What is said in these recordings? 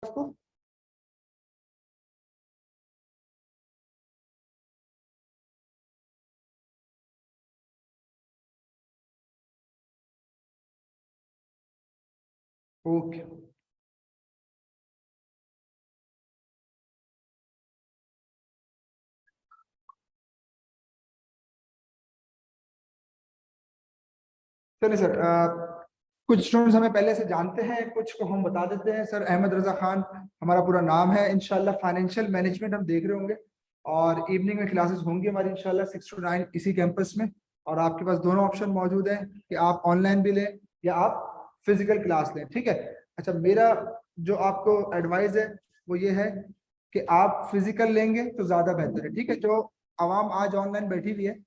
आपको? ओके, चलिए सर। कुछ स्टूडेंट्स हमें पहले से जानते हैं, कुछ को हम बता देते हैं। सर अहमद रजा खान हमारा पूरा नाम है। इंशाल्लाह फाइनेंशियल मैनेजमेंट हम देख रहे होंगे, और इवनिंग में क्लासेस होंगी हमारी इंशाल्लाह 6 to 9 इसी कैंपस में। और आपके पास दोनों ऑप्शन मौजूद हैं कि आप ऑनलाइन भी लें या आप फिजिकल क्लास लें, ठीक है। अच्छा, मेरा जो आपको एडवाइस है वो ये है कि आप फिजिकल लेंगे तो ज्यादा बेहतर है, ठीक है। जो आवाम आज ऑनलाइन बैठी हुई है,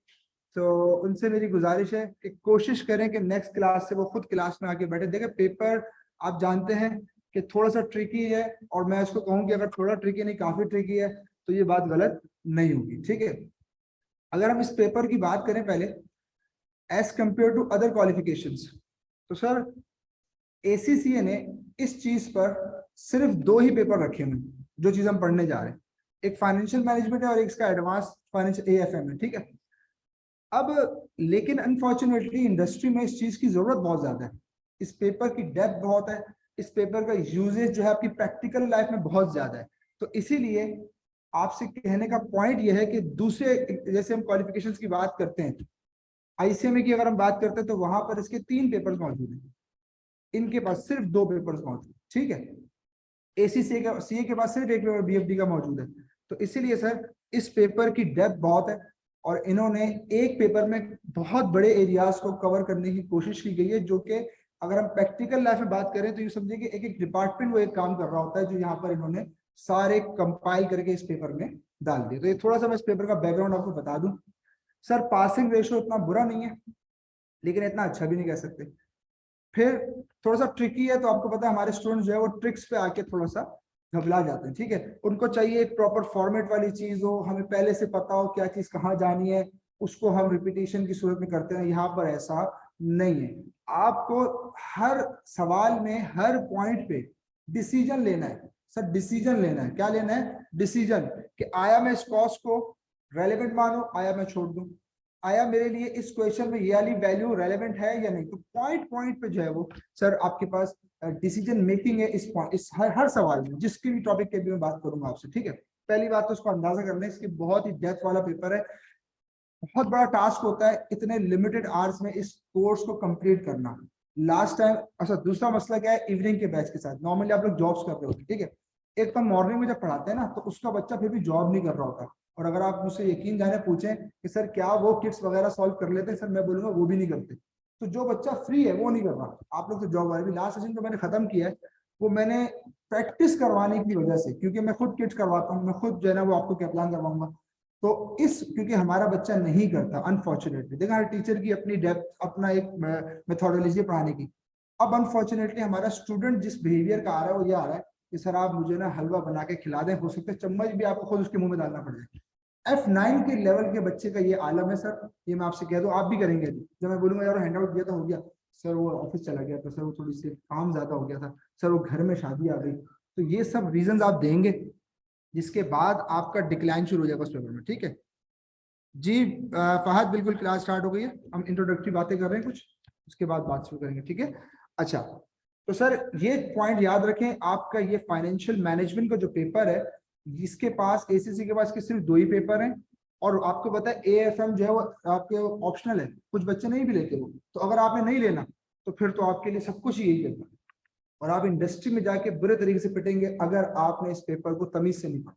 तो उनसे मेरी गुजारिश है कि कोशिश करें कि नेक्स्ट क्लास से वो खुद क्लास में आके बैठे। देखें, पेपर आप जानते हैं कि थोड़ा सा ट्रिकी है, और मैं उसको कहूँ कि अगर थोड़ा ट्रिकी नहीं काफी ट्रिकी है तो ये बात गलत नहीं होगी, ठीक है। अगर हम इस पेपर की बात करें पहले, as compare to other qualifications, तो सर एसीसीए ने इस चीज पर सिर्फ 2 ही पेपर रखे हुए हैं जो चीज हम पढ़ने जा रहे हैं। एक फाइनेंशियल मैनेजमेंट है और एक इसका एडवांस फाइनेंशियल एएफएम है, ठीक है। अब लेकिन अनफॉर्चुनेटली इंडस्ट्री में इस चीज की जरूरत बहुत ज्यादा है। इस पेपर की डेप्थ बहुत है, इस पेपर का यूजेज जो है आपकी प्रैक्टिकल लाइफ में बहुत ज्यादा है। तो इसीलिए आपसे कहने का पॉइंट यह है कि दूसरे, जैसे हम क्वालिफिकेशंस की बात करते हैं, आईसीएमए की अगर हम बात करते हैं तो वहां पर इसके 3 पेपर्स मौजूद हैं, इनके पास सिर्फ 2 पेपर्स मौजूद, ठीक है। एसीसीए का सीए के पास सिर्फ एक पेपर बीएफडी का मौजूद है। तो इसीलिए सर इस पेपर की डेप्थ बहुत है, और इन्होंने एक पेपर में बहुत बड़े एरियाज को कवर करने की कोशिश की गई है, जो कि अगर हम प्रैक्टिकल लाइफ में बात करें तो ये समझिए कि एक एक डिपार्टमेंट वो एक काम कर रहा होता है, जो यहाँ पर इन्होंने सारे कंपाइल करके इस पेपर में डाल दिए। तो ये थोड़ा सा मैं इस पेपर का बैकग्राउंड आपको बता दूं। सर पासिंग रेशियो इतना बुरा नहीं है, लेकिन इतना अच्छा भी नहीं कह सकते। फिर थोड़ा सा ट्रिकी है, तो आपको पता है हमारे स्टूडेंट जो है वो ट्रिक्स पे आके थोड़ा सा घबरा जाते हैं, ठीक है। उनको चाहिए एक प्रॉपर फॉर्मेट वाली चीज हो, हमें पहले से पता हो क्या चीज कहाँ जानी है, उसको हम रिपीटेशन की सूरत में करते हैं। यहाँ पर ऐसा नहीं है। आपको हर सवाल में हर पॉइंट पे डिसीजन लेना है। सर डिसीजन लेना है, क्या लेना है? डिसीजन, कि आया मैं इस कॉस्ट को रेलेवेंट मानूं, आया मैं छोड़ दूं, आया मेरे लिए इस क्वेश्चन में ये वाली वैल्यू रेलेवेंट है या नहीं। तो पॉइंट पॉइंट पे जो है वो सर आपके पास डिसीजन मेकिंग है इस पॉइंट, इस हर सवाल में, जिसकी भी टॉपिक के भी मैं बात करूंगा आपसे, ठीक है। पहली बात तो उसको अंदाजा करना है, इसकी बहुत ही डेप्थ वाला पेपर है, बहुत बड़ा टास्क होता है इतने लिमिटेड आवर्स में इस कोर्स को कंप्लीट करना। लास्ट टाइम, अच्छा दूसरा मसला क्या है, इवनिंग के बैच के साथ नॉर्मली आप लोग जॉब्स कर रहे होते, ठीक है। एक तो मॉर्निंग में जब पढ़ाते हैं ना, तो उसका बच्चा फिर भी जॉब नहीं कर रहा होता, और अगर आप मुझसे यकीन जाने पूछें कि सर क्या वो किट्स वगैरह सॉल्व कर लेते हैं, सर मैं बोलूंगा वो भी नहीं करते। तो जो बच्चा फ्री है वो नहीं कर रहा। आप लोग तो जॉब वाले भी, लास्ट सेशन जो मैंने खत्म किया है वो मैंने प्रैक्टिस करवाने की वजह से, क्योंकि मैं खुद किट्स करवाता हूँ, मैं खुद जो है ना वो आपको कैप्लान करवाऊंगा। तो इस, क्योंकि हमारा बच्चा नहीं करता अनफॉर्चुनेटली, देखा हर टीचर की अपनी डेप्थ, अपना एक मेथोडोलॉजी पढ़ाने की। अब अनफॉर्चुनेटली हमारा स्टूडेंट जिस बिहेवियर का आ रहा है वो ये आ रहा है कि सर आप मुझे ना हलवा बना के खिला दें, हो सकता है चम्मच भी आपको खुद उसके मुंह में डालना पड़ जाए। F9 के लेवल के बच्चे का ये आलम है सर। ये मैं आपसे कह दूं, आप भी करेंगे। जब मैं बोलूंगा यार हैंड आउट दिया तो हो गया, सर वो ऑफिस चला गया, तो सर वो थोड़ी सी काम ज्यादा हो गया था, सर वो घर में शादी आ गई, तो ये सब रीजंस आप देंगे, जिसके बाद आपका डिक्लाइन शुरू हो जाएगा उस पेपर में, ठीक है जी। फहद बिल्कुल, क्लास स्टार्ट हो गई है, हम इंट्रोडक्टरी बातें कर रहे हैं कुछ, उसके बाद बात शुरू करेंगे, ठीक है। अच्छा, तो सर ये पॉइंट याद रखें, आपका ये फाइनेंशियल मैनेजमेंट का जो पेपर है, जिसके पास एसीसी के पास के सिर्फ 2 ही पेपर हैं, और आपको पता है एएफएम जो है वो आपके ऑप्शनल है, कुछ बच्चे नहीं भी लेते वो। तो अगर आपने नहीं लेना तो फिर तो आपके लिए सब कुछ ही यही करना, और आप इंडस्ट्री में जाके बुरे तरीके से पिटेंगे अगर आपने इस पेपर को तमीज से नहीं पढ़ा,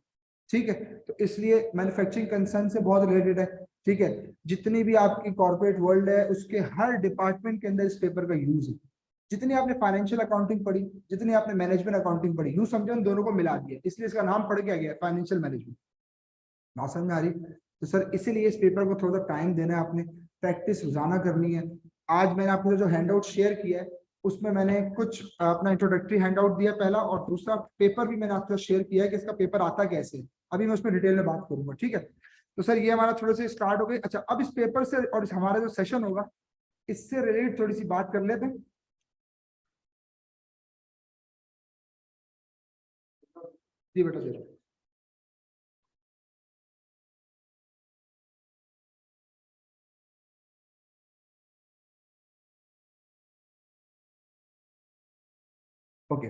ठीक है। तो इसलिए मैन्युफैक्चरिंग कंसर्न से बहुत रिलेटेड है, ठीक है। जितनी भी आपकी कॉर्पोरेट वर्ल्ड है उसके हर डिपार्टमेंट के अंदर इस पेपर का यूज है। जितनी आपने फाइनेंशियल अकाउंटिंग पढ़ी, जितनी आपने मैनेजमेंट अकाउंटिंग पढ़ी, यूं समझो उन दोनों को मिला दिया, इसलिए इसका नाम पड़ गया गया फाइनेंशियल मैनेजमेंट। ना समझ में आ रही? तो सर इसीलिए इस पेपर को थोड़ा सा टाइम देना है आपने, प्रैक्टिस रोजाना करनी है। आज मैंने आपको जो हैंडआउट शेयर किया है उसमें मैंने कुछ अपना इंट्रोडक्टरी हैंडआउट दिया पहला, और दूसरा पेपर भी मैंने आपको शेयर किया है कि इसका पेपर आता कैसे है। अभी मैं उसमें डिटेल में बात करूंगा, ठीक है। तो सर ये हमारा थोड़ा सा स्टार्ट हो गई। अच्छा, अब इस पेपर से और हमारा जो सेशन होगा इससे रिलेटेड थोड़ी सी बात कर लेते हैं। जी बेटा जरूर। ओके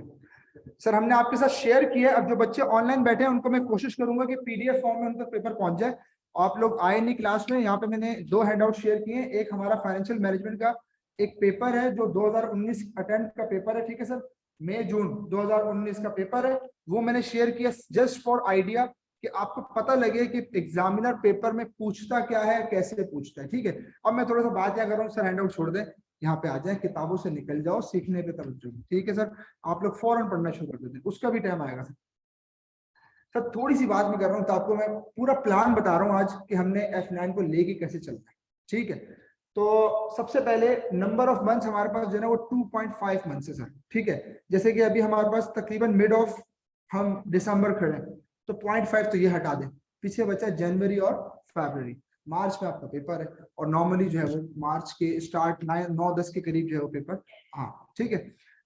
सर, हमने आपके साथ शेयर किया है। अब जो बच्चे ऑनलाइन बैठे हैं उनको मैं कोशिश करूंगा कि पीडीएफ फॉर्म में उनका पेपर पहुंच जाए। आप लोग आए नहीं क्लास में, यहाँ पे मैंने 2 हैंडआउट शेयर किए हैं। एक हमारा फाइनेंशियल मैनेजमेंट का एक पेपर है जो 2019 अटेम्प्ट का पेपर है, ठीक है सर, मई जून 2019 का पेपर है। वो मैंने शेयर किया जस्ट फॉर आइडिया कि आपको पता लगे कि एग्जामिनर पेपर में पूछता क्या है, कैसे पूछता है, ठीक है। अब मैं थोड़ा सा बात क्या कर रहा हूँ सर, हैंडआउट छोड़ दें, यहाँ पे आ जाए, किताबों से निकल जाओ, सीखने पे तवज्जो, ठीक है सर। आप लोग फौरन पढ़ना शुरू कर देते हैं, उसका भी टाइम आएगा सर। सर थोड़ी सी बात मैं कर रहा हूँ तो आपको मैं पूरा प्लान बता रहा हूँ आज कि हमने F9 को लेके कैसे चलना है, ठीक है। तो सबसे पहले नंबर ऑफ मंथ्स हमारे पास जो है ना वो 2.5 मंथ्स है सर, ठीक है। जैसे कि अभी हमारे पास तकरीबन मिड ऑफ हम दिसंबर खड़े हैं, तो 0.5 तो ये हटा दें, पीछे बचा जनवरी और फरवरी। मार्च में आपका पेपर है, और नॉर्मली जो है वो मार्च के स्टार्ट 9-10 के करीब जो है वो पेपर, हाँ ठीक है।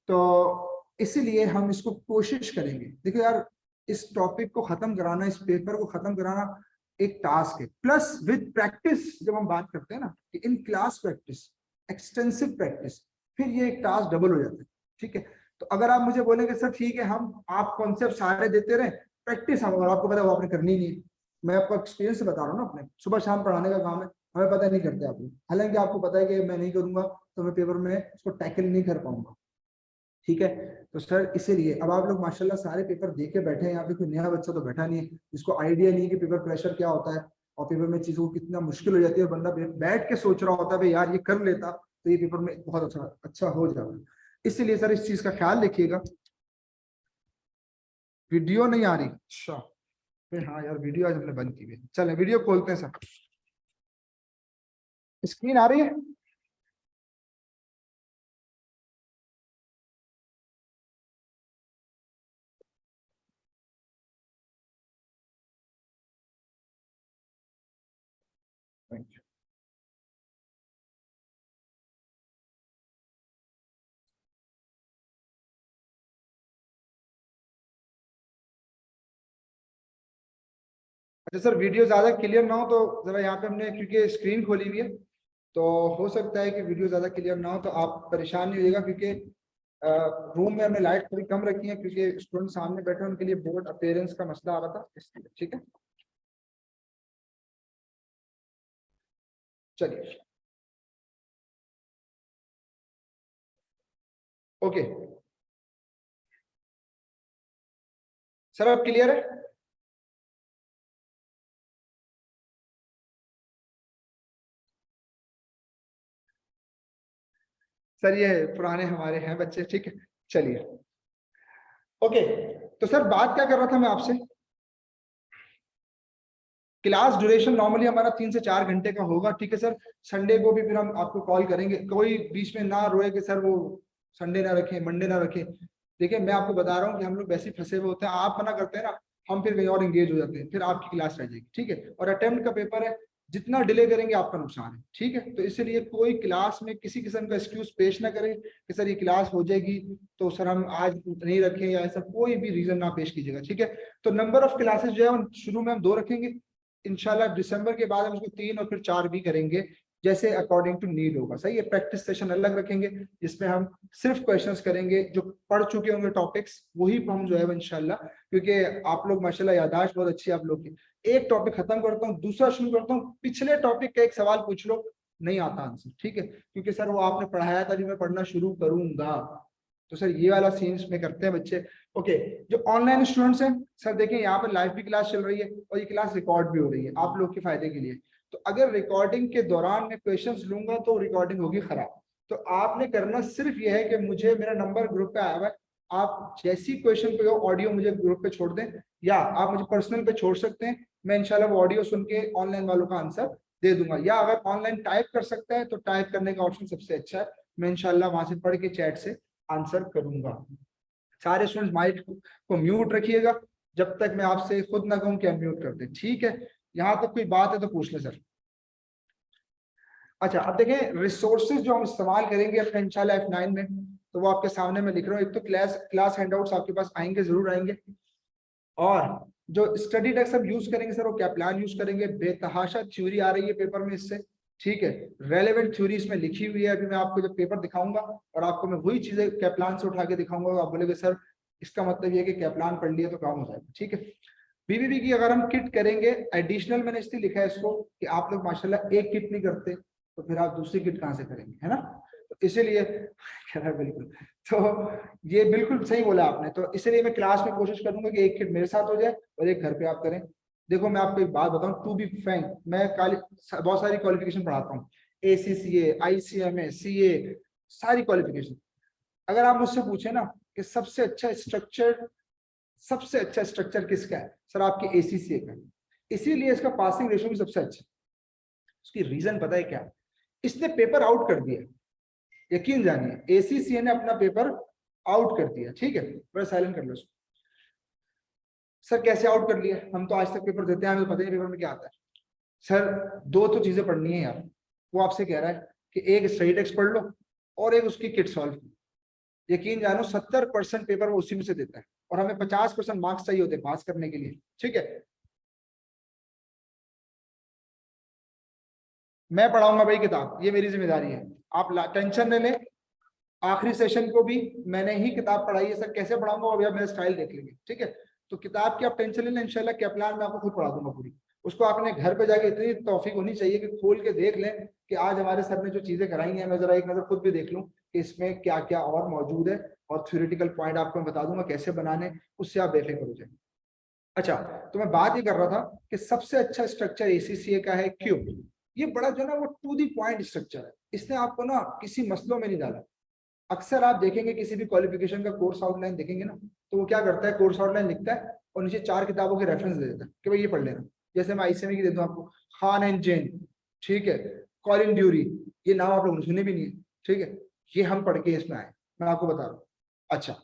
तो इसीलिए हम इसको कोशिश करेंगे। देखो यार, इस टॉपिक को खत्म कराना, इस पेपर को खत्म कराना एक टास्क है, प्लस विद प्रैक्टिस। जब हम बात करते हैं ना कि in class practice, extensive practice, फिर ये एक टास्क डबल हो जाता है, ठीक है। तो अगर आप मुझे बोलेंगे सर ठीक है, हम आप कॉन्सेप्ट सारे देते रहे, प्रैक्टिस हम, और आपको पता है वो आपने करनी नहीं है। मैं आपको एक्सपीरियंस से बता रहा हूँ ना, अपने सुबह शाम पढ़ाने का काम है, हमें पता नहीं करते आप लोग। हालांकि आपको पता है कि मैं नहीं करूंगा तो मैं पेपर में उसको टैकल नहीं कर पाऊंगा, ठीक है। तो सर इसीलिए अब आप लोग माशाल्लाह सारे पेपर दे के बैठे हैं, यहाँ पे कोई नया बच्चा तो बैठा नहीं है जिसको आइडिया नहीं है कि पेपर प्रेशर क्या होता है, और पेपर में चीजों को कितना मुश्किल हो जाती है। बंदा बैठ के सोच रहा होता है भाई यार ये कर लेता तो ये पेपर में बहुत अच्छा अच्छा हो जाता। इसलिए सर इस चीज का ख्याल रखिएगा। वीडियो नहीं आ रही? अच्छा, फिर हाँ यार, वीडियो आज हमने बंद की हुई है। चले वीडियो खोलते हैं सर, स्क्रीन आ रही है? अच्छा सर, वीडियो ज्यादा क्लियर ना हो तो जरा यहाँ पे हमने क्योंकि स्क्रीन खोली हुई है, तो हो सकता है कि वीडियो ज्यादा क्लियर ना हो, तो आप परेशान नहीं होइएगा, क्योंकि रूम में हमने लाइट थोड़ी कम रखी है क्योंकि स्टूडेंट सामने बैठे हैं, उनके लिए बोर्ड अपीयरेंस का मसला आ रहा था इसलिए, ठीक है। चलिए ओके सर, अब क्लियर है? सर ये पुराने हमारे हैं बच्चे, ठीक है। चलिए ओके, तो सर बात क्या कर रहा था मैं आपसे, क्लास ड्यूरेशन नॉर्मली हमारा 3 से 4 घंटे का होगा, ठीक है सर। संडे को भी फिर हम आपको कॉल करेंगे, कोई बीच में ना रोए कि सर वो संडे ना रखें, मंडे ना रखें। देखिए मैं आपको बता रहा हूँ कि हम लोग वैसे फंसे हुए होते हैं, आप मना करते हैं ना, हम फिर कहीं और एंगेज हो जाते हैं, फिर आपकी क्लास रह जाएगी, ठीक है। और अटेम्प्ट का पेपर है, जितना डिले करेंगे आपका नुकसान है, ठीक है। तो इसलिए कोई क्लास में किसी किस्म का एक्सक्यूज पेश ना करें कि सर ये क्लास हो जाएगी तो सर हम आज नहीं रखें, या ऐसा कोई भी रीजन ना पेश कीजिएगा, ठीक है। तो नंबर ऑफ क्लासेस जो है शुरू में हम 2 रखेंगे, इंशाल्लाह दिसंबर के बाद हम उसको 3 और फिर 4 भी करेंगे, जैसे अकॉर्डिंग टू नीड होगा, सही है। प्रैक्टिस सेशन अलग रखेंगे जिसमें हम सिर्फ क्वेश्चंस करेंगे, जो पढ़ चुके होंगे टॉपिक्स वही हम जो है इंशाल्लाह, क्योंकि आप लोग माशाल्लाह याददाश्त बहुत अच्छी है आप लोग की। एक टॉपिक खत्म करता हूँ, दूसरा शुरू करता हूँ, पिछले टॉपिक का एक सवाल पूछ लो, नहीं आता आंसर, ठीक है, क्योंकि सर वो आपने पढ़ाया था, मैं पढ़ना शुरू करूंगा। तो सर ये वाला सीन्स में करते हैं बच्चे। ओके, जो ऑनलाइन स्टूडेंट्स हैं सर, देखिए यहाँ पर लाइव भी क्लास चल रही है और ये क्लास रिकॉर्ड भी हो रही है आप लोग के फायदे के लिए। तो अगर रिकॉर्डिंग के दौरान मैं क्वेश्चंस लूंगा तो रिकॉर्डिंग होगी खराब। तो आपने करना सिर्फ ये है कि मुझे, मेरा नंबर ग्रुप पे आया हुआ है, आप जैसी क्वेश्चन पे हो ऑडियो मुझे ग्रुप पे छोड़ दें, या आप मुझे पर्सनल पे छोड़ सकते हैं, मैं इंशाल्लाह वो ऑडियो सुन के ऑनलाइन वालों का आंसर दे दूंगा। या अगर ऑनलाइन टाइप कर सकता है तो टाइप करने का ऑप्शन सबसे अच्छा है, मैं इंशाल्लाह वहां से पढ़ के चैट से आंसर करूंगा। सारे स्टूडेंट्स माइक को म्यूट रखिएगा जब तक मैं आपसे खुद ना कहूं कि अनम्यूट कर दे, ठीक है। यहाँ तक कोई बात है तो पूछ ले सर। अच्छा अब देखें, रिसोर्सेज जो हम इस्तेमाल करेंगे अपने इंशाल्लाह F9 में, तो वो आपके सामने मैं लिख रहा हूँ। एक तो क्लास हैंडआउट्स आपके पास आएंगे, जरूर आएंगे। और जो स्टडी टेक्स्ट हम यूज करेंगे सर वो कैप्लान यूज करेंगे। बेतहाशा थ्योरी आ रही है पेपर में इससे, ठीक है, रेलेवेंट थ्योरी इसमें लिखी हुई है। अभी मैं आपको जब पेपर दिखाऊंगा और आपको मैं वही चीजें कैप्लान से उठा के दिखाऊंगा, तो आप बोलेगे सर इसका मतलब ये है कि कैप्लान पढ़ लिया तो काम हो जाएगा, ठीक है। बीबीबी की अगर हम किट करेंगे एडिशनल, मैंने इसलिए लिखा है इसको कि आप लोग माशाल्लाह एक किट नहीं करते, तो फिर आप दूसरी किट कहाँ से करेंगे, है ना। तो इसीलिए कह रहा है बिल्कुल, तो ये बिल्कुल सही बोला आपने। तो इसलिए मैं क्लास में कोशिश करूंगा कि एक किट मेरे साथ हो जाए और एक घर पे आप करें। देखो मैं आपको एक बात बताऊं, टू बी फ्रैंक, मैं बहुत सारी क्वालिफिकेशन पढ़ाता हूँ, ACCA, ICMA, CA, सारी क्वालिफिकेशन। अगर आप मुझसे पूछे ना कि सबसे अच्छा स्ट्रक्चर किसका है, सर आपके ACCA का। इसीलिए इसका पासिंग रेशियो भी सबसे अच्छा है। उसकी रीजन पता है क्या, इसने पेपर आउट कर दिया, यकीन जानिए ACCA ने अपना पेपर आउट कर दिया, ठीक है। बड़ा साइलेंट कर लो इसको। सर कैसे आउट कर लिया, हम तो आज तक पेपर देते हैं, हमें तो पता नहीं पेपर में क्या आता है। सर दो तो चीजें पढ़नी है यार, वो आपसे कह रहा है कि एक स्टडी टेक्स्ट पढ़ लो और एक उसकी किट सॉल्व करो। यकीन जानो 70% पेपर वो उसी में से देता है, और हमें 50% मार्क्स चाहिए होते हैं पास करने के लिए, ठीक है। मैं पढ़ाऊंगा भाई किताब, ये मेरी जिम्मेदारी है, आप टेंशन न लें। आखिरी सेशन को भी मैंने ही किताब पढ़ाई है सर, कैसे पढ़ाऊंगा अभी आप मेरा स्टाइल देख लेंगे, ठीक है। तो किताब की आप टेंशन लेना, इंशाल्लाह कैप्लान में आपको खुद पढ़ा दूंगा पूरी। उसको आपने घर पे जाके इतनी तौफीक होनी चाहिए कि खोल के देख लें कि आज हमारे सर ने जो चीजें कराई हैं, मैं जरा एक नजर खुद भी देख लूं कि इसमें क्या क्या और मौजूद है, और थ्योरेटिकल पॉइंट आपको मैं बता दूंगा कैसे बनाने, उससे आप बेफिक्र हो जाए। अच्छा, तो मैं बात ये कर रहा था कि सबसे अच्छा स्ट्रक्चर ACCA का है क्यूब। ये बड़ा जो है ना वो टू दी पॉइंट स्ट्रक्चर है, इसने आपको ना किसी मसलों में नहीं डाला। अक्सर आप देखेंगे किसी भी क्वालिफिकेशन का कोर्स आउटलाइन देखेंगे ना, तो वो क्या करता है, कोर्स आउटलाइन लिखता है और नीचे 4 किताबों के रेफरेंस दे देता है कि भाई ये पढ़ लेना। जैसे मैं ICMA की दे दूं आपको, खान एंड जेन, ठीक है, कॉलिन ड्यूरी, ये नाम आप लोगों ने सुने भी नहीं है, ठीक है, ये हम पढ़ के इसमें आए, मैं आपको बता रहा हूँ। अच्छा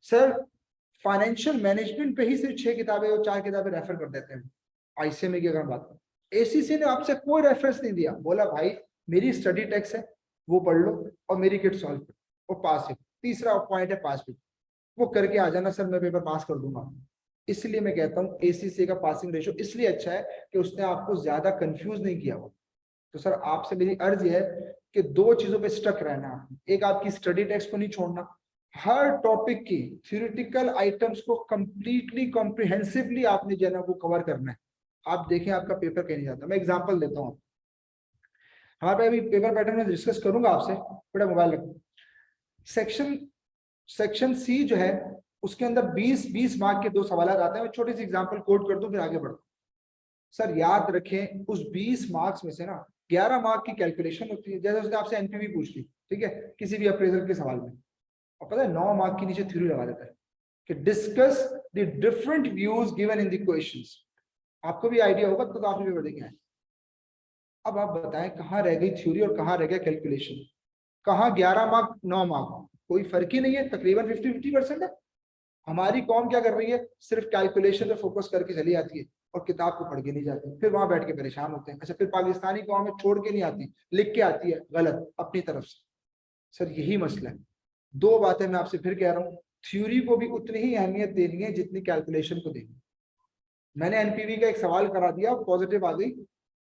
सर, फाइनेंशियल मैनेजमेंट पे ही सिर्फ 6 किताबें और 4 किताबें रेफर कर देते हैं ICMA की अगर बात करें। ACC ने आपसे कोई रेफरेंस नहीं दिया, बोला भाई मेरी स्टडी टेक्स्ट है वो पढ़ लो और मेरी किट सॉल्व करो और पास है। तीसरा पॉइंट है पास भी, वो करके आ जाना सर, मैं पेपर पास कर दूंगा। इसलिए मैं कहता हूँ ACC का पासिंग रेशियो इसलिए अच्छा है कि उसने आपको ज्यादा कंफ्यूज नहीं किया हुआ। तो सर आपसे मेरी अर्ज है कि दो चीजों पे स्टक रहना, एक आपकी स्टडी टेक्स्ट को नहीं छोड़ना, हर टॉपिक की थ्योरेटिकल आइटम्स को कंप्लीटली कॉम्प्रिहेंसिवली आपने जो है ना वो कवर करना है। आप देखें आपका पेपर कहीं नहीं जाता। मैं एग्जांपल देता हूँ, हमारे पे अभी पेपर पैटर्न में डिस्कस करूंगा आपसे, बड़ा मोबाइल रखो। सेक्शन सेक्शन सी जो है उसके अंदर 20 मार्क के 2 सवाल आते हैं। मैं छोटी सी एग्जांपल कोट कर दूं फिर आगे बढ़ता हूं। सर याद रखें उस 20 मार्क्स में से ना 11 मार्क की कैलकुलेशन होती है, जैसे उसने आपसे एनपीवी पूछ ली, ठीक है, किसी भी अप्रेजल के सवाल में, और पता है 9 मार्क के नीचे थ्योरी लगा देता है कि discuss the different views given in the questions. आपको भी आइडिया होगा तो आप भी पेपर देखें। अब आप बताएं कहाँ रह गई थ्योरी और कहाँ रह गया कैलकुलेशन, कहाँ 11 मार्क 9 मार्क, कोई फर्क ही नहीं है, तकरीबन 50-50% है। हमारी कौम क्या कर रही है, सिर्फ कैलकुलेशन पे फोकस करके चली जाती है और किताब को पढ़ के नहीं जाती, फिर वहां बैठ के परेशान होते हैं। अच्छा, फिर पाकिस्तानी कौम में छोड़ के नहीं आती, लिख के आती है गलत अपनी तरफ से। सर यही मसला है। दो बातें मैं आपसे फिर कह रहा हूँ, थ्योरी को भी उतनी ही अहमियत देनी है जितनी कैलकुलेशन को देनी। मैंने एनपीवी का एक सवाल करा दिया, पॉजिटिव आ गई,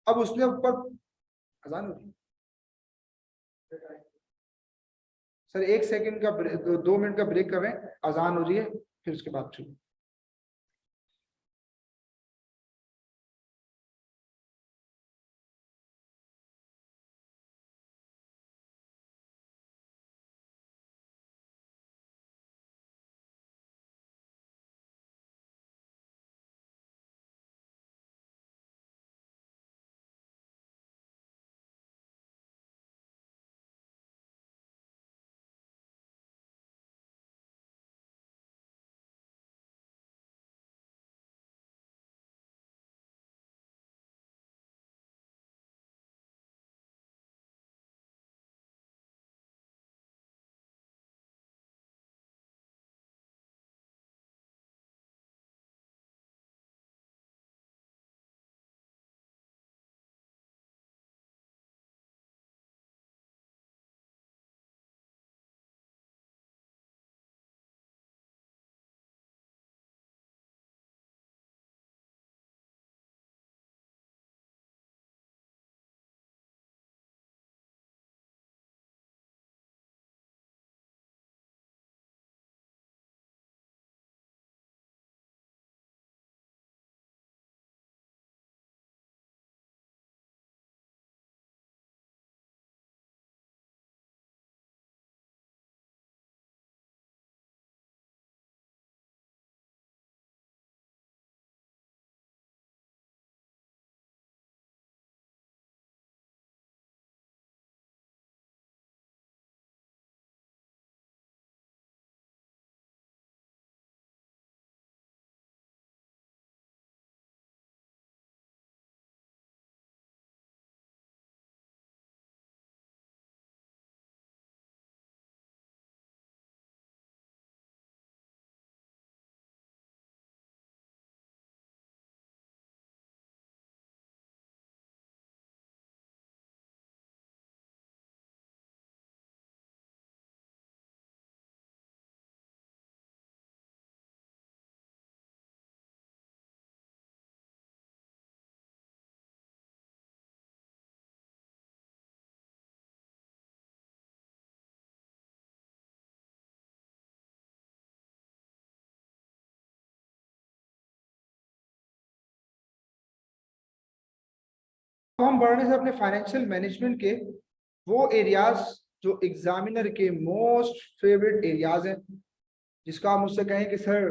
अब उसने ऊपर अजान हो रही है। सर 1 सेकंड का 2 मिनट का ब्रेक करें, अजान हो रही है, फिर उसके बाद शुरू। हम बढ़ रहे हैं अपने फाइनेंशियल मैनेजमेंट के वो एरियाज जो एग्जामिनर के मोस्ट फेवरेट एरियाज हैं, जिसको आप मुझसे कहें कि सर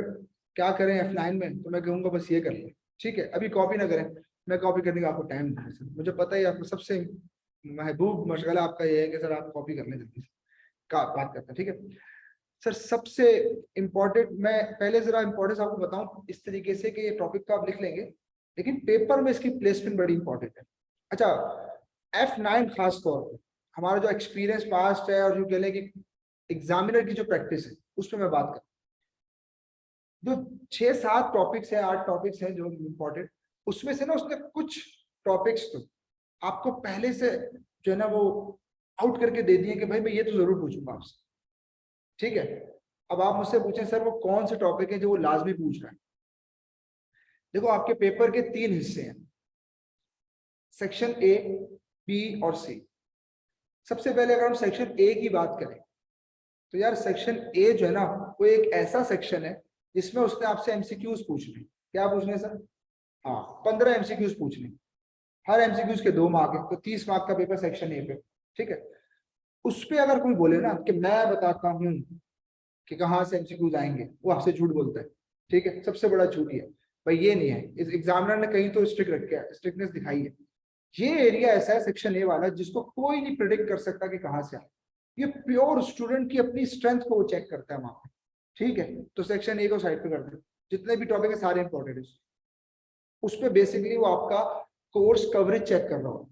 क्या करें F9 में, तो मैं कहूँगा बस ये कर लें। ठीक है, अभी कॉपी ना करें, मैं कॉपी करने का आपको टाइम नहीं है सर, मुझे पता है आपको सबसे महबूब मशगला आपका ये है कि सर आप कॉपी कर लें जल्दी से, का बात करते हैं। ठीक है सर, सबसे इम्पोर्टेंट मैं पहले जरा इम्पोर्टेंस आपको बताऊं इस तरीके से कि ये टॉपिक तो आप लिख लेंगे, लेकिन पेपर में इसकी प्लेसमेंट बड़ी इंपॉर्टेंट है। अच्छा, F9 खास तौर पर हमारा जो एक्सपीरियंस पास्ट है और जो कह लें कि एग्जामिनर की जो प्रैक्टिस है उस पर मैं बात कर, जो 6-7 टॉपिक्स है 8 टॉपिक्स है जो इम्पोर्टेंट, उसमें से ना उसने कुछ टॉपिक्स तो आपको पहले से जो है ना वो आउट करके दे दिए कि भाई मैं ये तो जरूर पूछूंगा आपसे। ठीक है, अब आप मुझसे पूछें सर वो कौन से टॉपिक है जो वो लाजमी पूछ रहा है। देखो आपके पेपर के 3 हिस्से हैं, सेक्शन ए, बी और सी। सबसे पहले अगर हम सेक्शन ए की बात करें तो यार सेक्शन ए जो है ना वो एक ऐसा सेक्शन है जिसमें उसने आपसे एमसीक्यूज पूछने। क्या पूछने सर? हाँ, 15 एमसीक्यूज पूछने, हर एमसीक्यूज के 2 मार्क है, तो 30 मार्क का पेपर सेक्शन ए पे। ठीक है, उस पे अगर कोई बोले ना कि मैं बताता हूँ कि कहाँ से एमसीक्यूज आएंगे, वो आपसे झूठ बोलता है। ठीक है, सबसे बड़ा झूठ है भाई, ये नहीं है। इस एग्जामिनर ने कहीं तो स्ट्रिक्ट रखा है, स्ट्रिक्टनेस दिखाई है। ये एरिया ऐसा है सेक्शन ए वाला जिसको कोई नहीं प्रिडिक्ट कर सकता कि कहाँ से आए, ये प्योर स्टूडेंट की अपनी स्ट्रेंथ को वो चेक करता है वहां पे। ठीक है, तो सेक्शन ए को साइड पे कर दे, जितने भी टॉपिक है सारे इंपॉर्टेंट है। उस पर बेसिकली वो आपका कोर्स कवरेज चेक कर रहा हो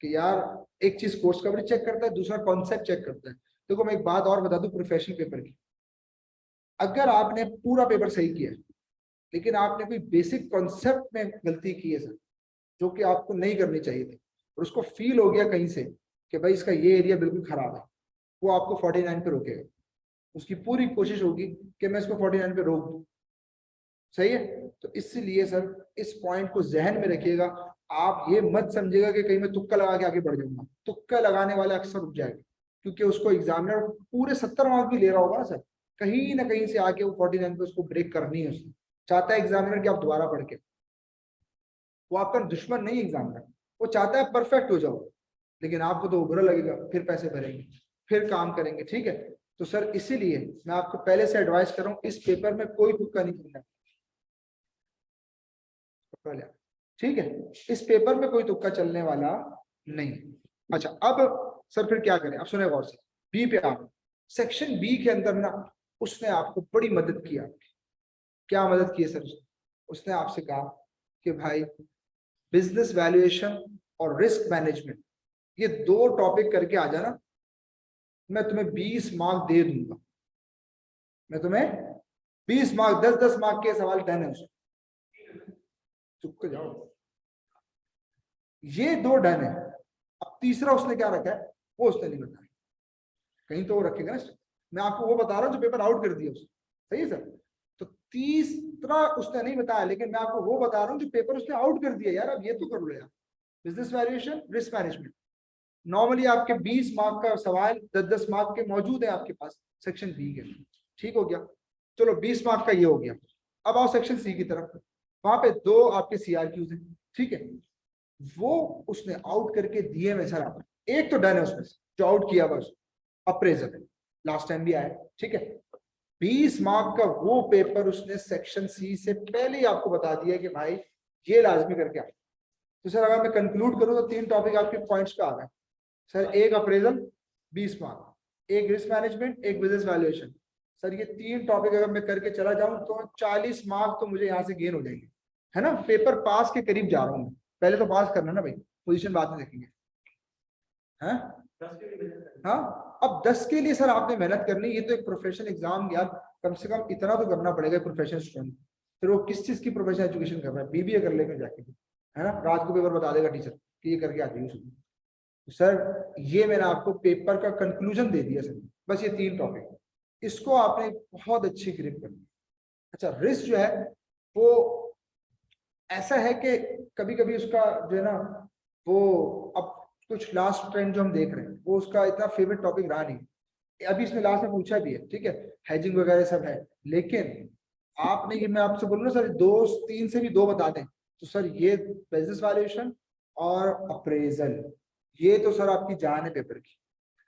कि यार एक चीज कोर्स कवरेज चेक करता है, दूसरा कॉन्सेप्ट चेक करता है। देखो मैं एक बात और बता दूं प्रोफेशनल पेपर की, अगर आपने पूरा पेपर सही किया लेकिन आपने कोई बेसिक कॉन्सेप्ट में गलती की है सर, जो कि आपको नहीं करनी चाहिए थी, और उसको फील हो गया कहीं से कि भाई इसका ये एरिया बिल्कुल खराब है, वो आपको 49 पे रोकेगा। उसकी पूरी कोशिश होगी कि मैं इसको 49 पे रोक दूं। सही है, तो इसलिए सर इस पॉइंट को जहन में रखिएगा। आप ये मत समझिएगा कि कहीं मैं तुक्का लगा के आगे बढ़ जाऊंगा, तुक्का लगाने वाले अक्सर रुक जाएगा, क्योंकि उसको एग्जामिनर पूरे 70 मार्क भी ले रहा होगा ना सर, कहीं ना कहीं से आके वो 49 पे उसको ब्रेक करनी है। उसने चाहता है एग्जामिनर कि आप दोबारा पढ़ के, वो आपका दुश्मन नहीं एग्जामिनर, वो चाहता है परफेक्ट हो जाओ, लेकिन आपको तो बुरा लगेगा, फिर पैसे भरेंगे, फिर काम करेंगे। ठीक है, तो सर इसीलिए मैं आपको पहले से एडवाइस कर रहा हूँ इस पेपर में कोई तुक्का नहीं करना। ठीक है, इस पेपर में कोई तुक्का चलने वाला नहीं। अच्छा, अब सर फिर क्या करें, अब सुने गौर से, बी पे आप सेक्शन बी के अंदर ना उसने आपको बड़ी मदद किया। क्या मदद की है सर? उसने आपसे कहा कि भाई बिजनेस वैल्यूएशन और रिस्क मैनेजमेंट ये 2 टॉपिक करके आ जाना, मैं तुम्हें 20 मार्क दे दूंगा। मैं तुम्हें 20 मार्क, 10-10 मार्क के सवाल डन है उसमें, चुप कर जाओ। ये 2 डन है, अब तीसरा उसने क्या रखा है वो उसने नहीं बताया, कहीं तो वो रखेगा ना। मैं आपको वो बता रहा हूँ जो पेपर आउट कर दिया उसने। सही है सर, तो तीसरा उसने नहीं बताया, लेकिन मैं आपको वो बता रहा हूँ जो पेपर उसने आउट कर दिया। यार अब ये तो कर लो यार, business valuation, risk management. Normally आपके 20 मार्क का सवाल 10-10 मार्क के मौजूद है आपके पास सेक्शन बी के। ठीक हो गया, चलो 20 मार्क का ये हो गया। अब आओ सेक्शन सी की तरफ, वहां पे 2 आपके CRQs हैं। ठीक है, वो उसने आउट करके दिए में सर आप, एक तो डन है उसमें जो आउट किया बस, अप्रेजल लास्ट टाइम भी आया। ठीक है, 20 मार्क का वो पेपर उसने सेक्शन सी से पहले ही आपको बता दिया कि भाई ये लाजमी करके आए। तो सर अगर मैं कंक्लूड करूं तो 3 टॉपिक आपके पॉइंट्स पे आ गए सर, एक अप्रेजल 20 मार्क, एक रिस्क मैनेजमेंट, एक बिजनेस वैल्यूएशन। सर ये 3 टॉपिक अगर मैं करके चला जाऊं तो 40 मार्क तो मुझे यहाँ से गेन हो जाएंगे, है ना। पेपर पास के करीब जा रहा हूँ, पहले तो पास करना ना भाई, पोजीशन बाद में देखेंगे। हैं? हाँ, अब 10 के लिए सर आपने मेहनत करनी, ये तो एक प्रोफेशनल एग्जाम यार, कम से कम इतना तो करना पड़ेगा प्रोफेशनल स्टूडेंट। फिर वो किस चीज की प्रोफेशनल एजुकेशन कर रहा है, BBA कर लेकर जाके, है ना, रात को पेपर बता देगा टीचर कि ये करके आ जाइए। तो सर ये मैंने आपको पेपर का कंक्लूजन दे दिया सर, बस ये 3 टॉपिक, इसको आपने बहुत अच्छी ग्रिप करनी। अच्छा, रिस्क जो है वो ऐसा है कि कभी कभी उसका जो है ना वो, अब कुछ लास्ट ट्रेंड जो हम देख रहे हैं वो उसका इतना फेवरेट टॉपिक रहा नहीं। अभी इसने लास्ट में पूछा भी है, ठीक है, हेजिंग वगैरह सब है, लेकिन आपने, ये मैं आपसे बोलूँ ना सर, 2-3 से भी 2 बता दें तो सर ये बिजनेस वैल्यूएशन और अप्रेजल, ये तो सर आपकी जान है पेपर की।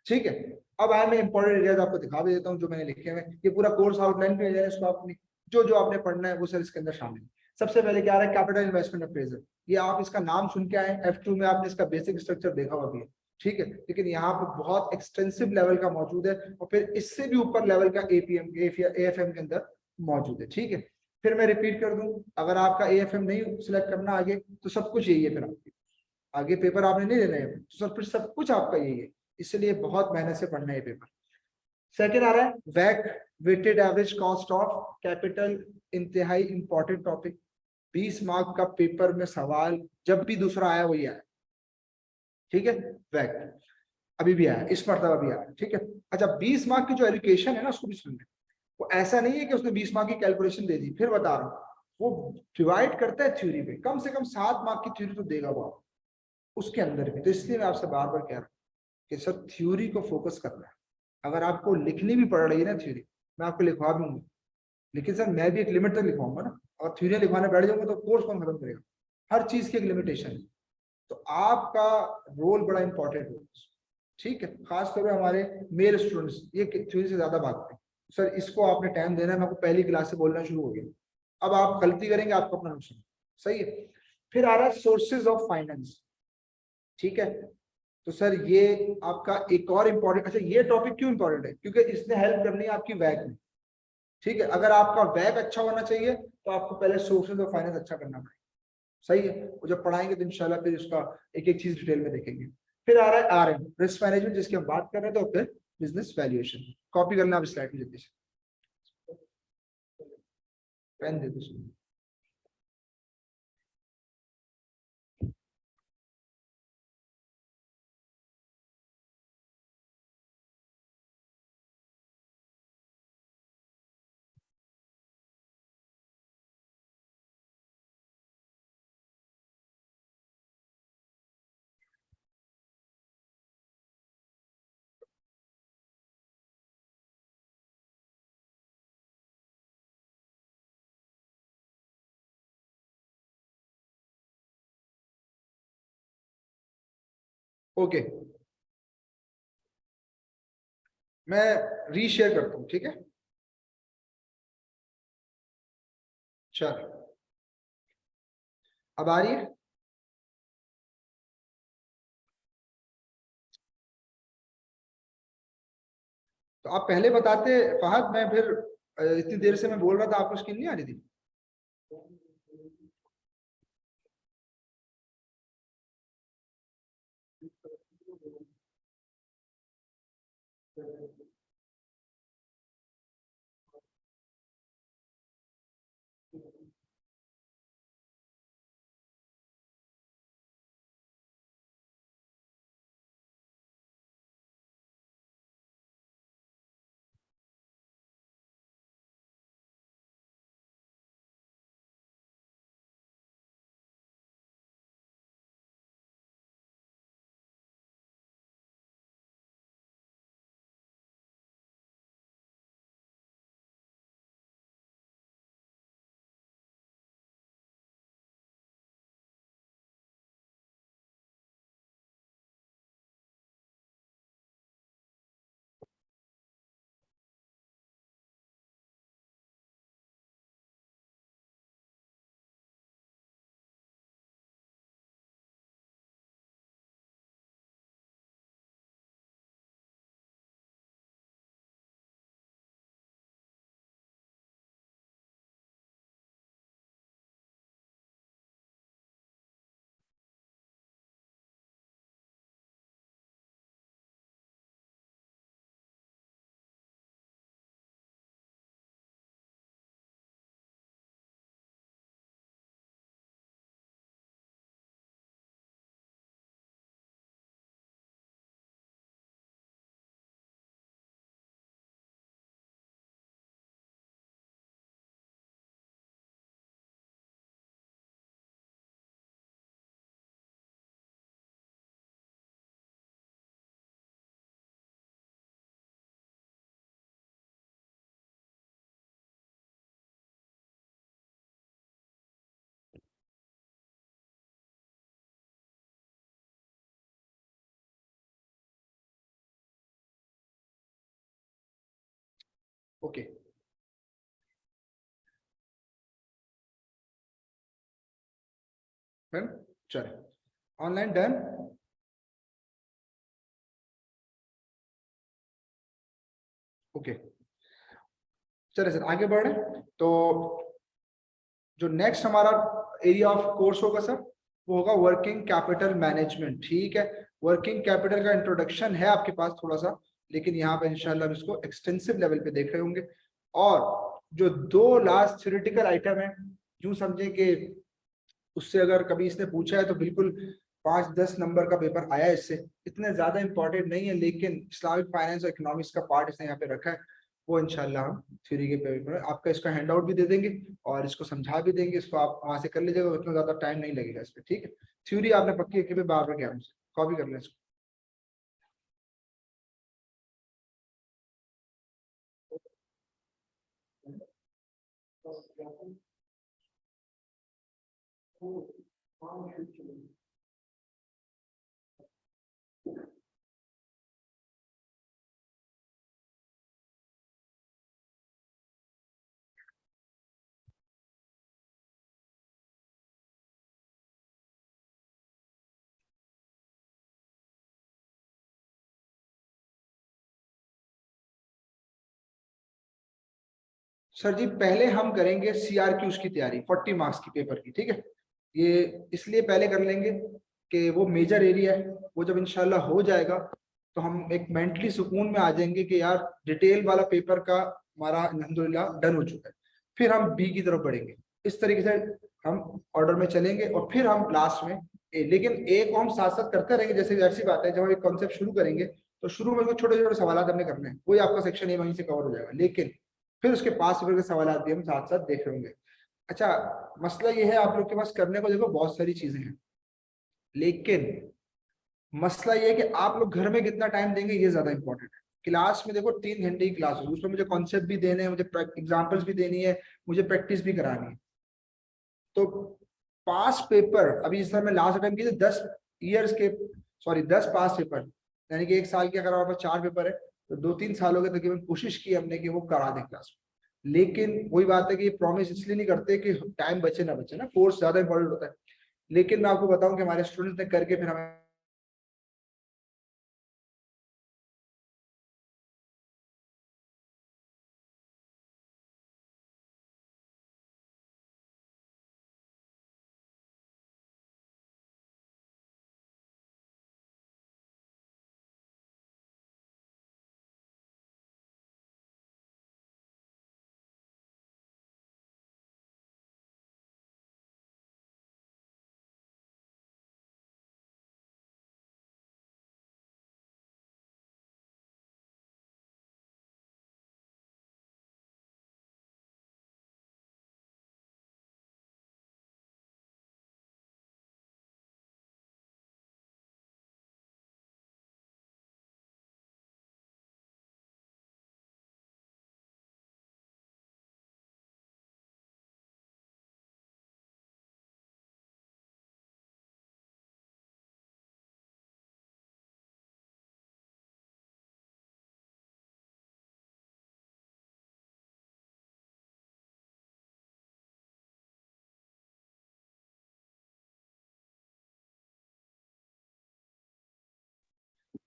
ठीक है, अब मैं इंपॉर्टेंट एरियाज आपको दिखा भी देता हूँ जो मैंने लिखे हुए हैं। ये पूरा कोर्स आउटलाइन पे है, इसको आपने जो जो आपने पढ़ना है वो सर इसके अंदर शामिल है। सबसे पहले क्या आ रहा है, कैपिटल इन्वेस्टमेंट अप्रेजल। ये आप इसका नाम सुन के आए, F2 में आपने इसका बेसिक स्ट्रक्चर देखा हुआ भी है। ठीक है, लेकिन यहाँ पे बहुत एक्सटेंसिव लेवल का मौजूद है, और फिर इससे भी ऊपर लेवल का APM AFM के अंदर मौजूद है। ठीक है, फिर मैं रिपीट कर दूं, अगर आपका AFM नहीं सिलेक्ट करना आगे तो सब कुछ यही है, फिर आपके आगे पेपर आपने नहीं देना है तो सब फिर सब कुछ आपका यही है, इसलिए बहुत मेहनत से पढ़ना है पेपर। सेकंड आ रहा है वैक, weighted average cost of capital, इंतहाई इंपॉर्टेंट टॉपिक। 20 मार्क का पेपर में सवाल जब भी दूसरा आया वही आया। ठीक है, वैक अभी भी आया, इस मरतबा भी आया। ठीक है, अच्छा 20 मार्क की जो एजुकेशन है ना उसको भी सुन लें। वो ऐसा नहीं है कि उसने 20 मार्क की कैलकुलेशन दे दी, फिर बता रहा हूँ, वो डिवाइड करता है थ्योरी पे, कम से कम 7 मार्क की थ्योरी तो देगा वो आपको उसके अंदर भी। तो इसलिए मैं आपसे बार बार कह रहा हूँ कि सर थ्योरी को फोकस करना है। अगर आपको लिखनी भी पड़ रही है ना थ्योरी, मैं आपको लिखवा दूंगा, लेकिन सर मैं भी एक लिमिट तक लिखवाऊंगा ना। और थ्योरी लिखवाने बैठ जाऊंगा तो कोर्स कौन खत्म करेगा? हर चीज की एक लिमिटेशन है। तो आपका रोल बड़ा इंपॉर्टेंट है। ठीक है, खासतौर पर हमारे मेल स्टूडेंट्स ये थ्योरी से ज्यादा भागते हैं। सर इसको आपने टाइम देना है, मैं आपको पहली क्लास से बोलना शुरू हो गया, अब आप गलती करेंगे आपको अपना नुकसान। सही है, फिर आ रहा है सोर्सेज ऑफ फाइनेंस। ठीक है, तो सर ये आपका एक और इम्पोर्टेंट, अच्छा ये टॉपिक क्यों इंपॉर्टेंट है, क्योंकि इसने हेल्प करनी है आपकी वैक में। ठीक है, अगर आपका वैक अच्छा होना चाहिए तो आपको पहले सोर्सेज ऑफ फाइनेंस अच्छा करना पड़ेगा। सही है, वो जब पढ़ाएंगे तो इंशाल्लाह फिर उसका एक एक चीज डिटेल में देखेंगे। फिर आ रहा है RM, रिस्क मैनेजमेंट, जिसकी हम बात कर रहे थे, तो फिर बिजनेस वैल्यूएशन। कॉपी करना आप स्लाइड में जल्दी से, पेन दे दो। ओके, मैं रीशेयर करता हूँ। ठीक है, चलो अब आ रही है। तो आप पहले बताते फहद, मैं फिर इतनी देर से मैं बोल रहा था, आपको स्किन नहीं आ रही थी? ओके चले, ऑनलाइन डन। ओके चले सर आगे बढ़े। तो जो नेक्स्ट हमारा एरिया ऑफ कोर्स होगा सर, वो होगा वर्किंग कैपिटल मैनेजमेंट। ठीक है, वर्किंग कैपिटल का इंट्रोडक्शन है आपके पास थोड़ा सा, लेकिन यहाँ पे इंशाल्लाह हम इसको एक्सटेंसिव लेवल पे देख रहे होंगे। और जो दो लास्ट थ्योरेटिकल आइटम है, यूं समझे कि उससे अगर कभी इसने पूछा है तो बिल्कुल 5-10 नंबर का पेपर आया है इससे, इतने ज्यादा इंपॉर्टेंट नहीं है, लेकिन इस्लामिक फाइनेंस और इकोनॉमिक्स का पार्ट इसने यहाँ पे रखा है, वो इंशाल्लाह हम थ्योरी के पेपर में आपका इसका हैंड आउट भी दे देंगे और इसको समझा भी देंगे, इसको आप वहां से कर लीजिएगा, उतना ज्यादा टाइम नहीं लगेगा इस पर। ठीक है, थ्योरी आपने पक्की के बार बार क्या कॉपी कर लें इसको। सर जी पहले हम करेंगे CRQs की तैयारी 40 मार्क्स की पेपर की। ठीक है, ये इसलिए पहले कर लेंगे कि वो मेजर एरिया है, वो जब इंशाल्लाह हो जाएगा तो हम एक मेंटली सुकून में आ जाएंगे कि यार डिटेल वाला पेपर का हमारा अल्हम्दुलिल्लाह डन हो चुका है। फिर हम बी की तरफ बढ़ेंगे, इस तरीके से हम ऑर्डर में चलेंगे और फिर हम लास्ट में ए। लेकिन ए को हम साथ साथ करते रहेंगे, जैसे ऐसी बात है जब हम एक कॉन्सेप्ट शुरू करेंगे तो शुरू में छोटे छोटे सवाल हमने करने हैं, वही आपका सेक्शन ए वहीं से कवर हो जाएगा, लेकिन फिर उसके पास पेपर के सवाल भी हम साथ साथ देख होंगे। अच्छा, मसला ये है आप लोग के पास करने को देखो बहुत सारी चीजें हैं, लेकिन मसला ये है कि आप लोग घर में कितना टाइम देंगे ये ज्यादा इंपॉर्टेंट है। क्लास में देखो 3 घंटे की क्लास होगी, उसमें मुझे कॉन्सेप्ट भी देने हैं, मुझे एग्जाम्पल्स भी देनी है, मुझे प्रैक्टिस भी करानी है। तो पास पेपर अभी इस समय मैं लास्ट टाइम की 10 ईयर्स के, सॉरी 10 पास पेपर, यानी कि 1 साल के अगर हमारे पास 4 पेपर है तो 2-3 सालों के तकरीबन कोशिश की हमने कि वो करा दें क्लास में। लेकिन वही बात है कि प्रॉमिस इसलिए नहीं करते कि टाइम बचे ना बचे ना, कोर्स ज्यादा इंपॉर्टेंट होता है। लेकिन मैं आपको बताऊं कि हमारे स्टूडेंट्स ने करके फिर हमें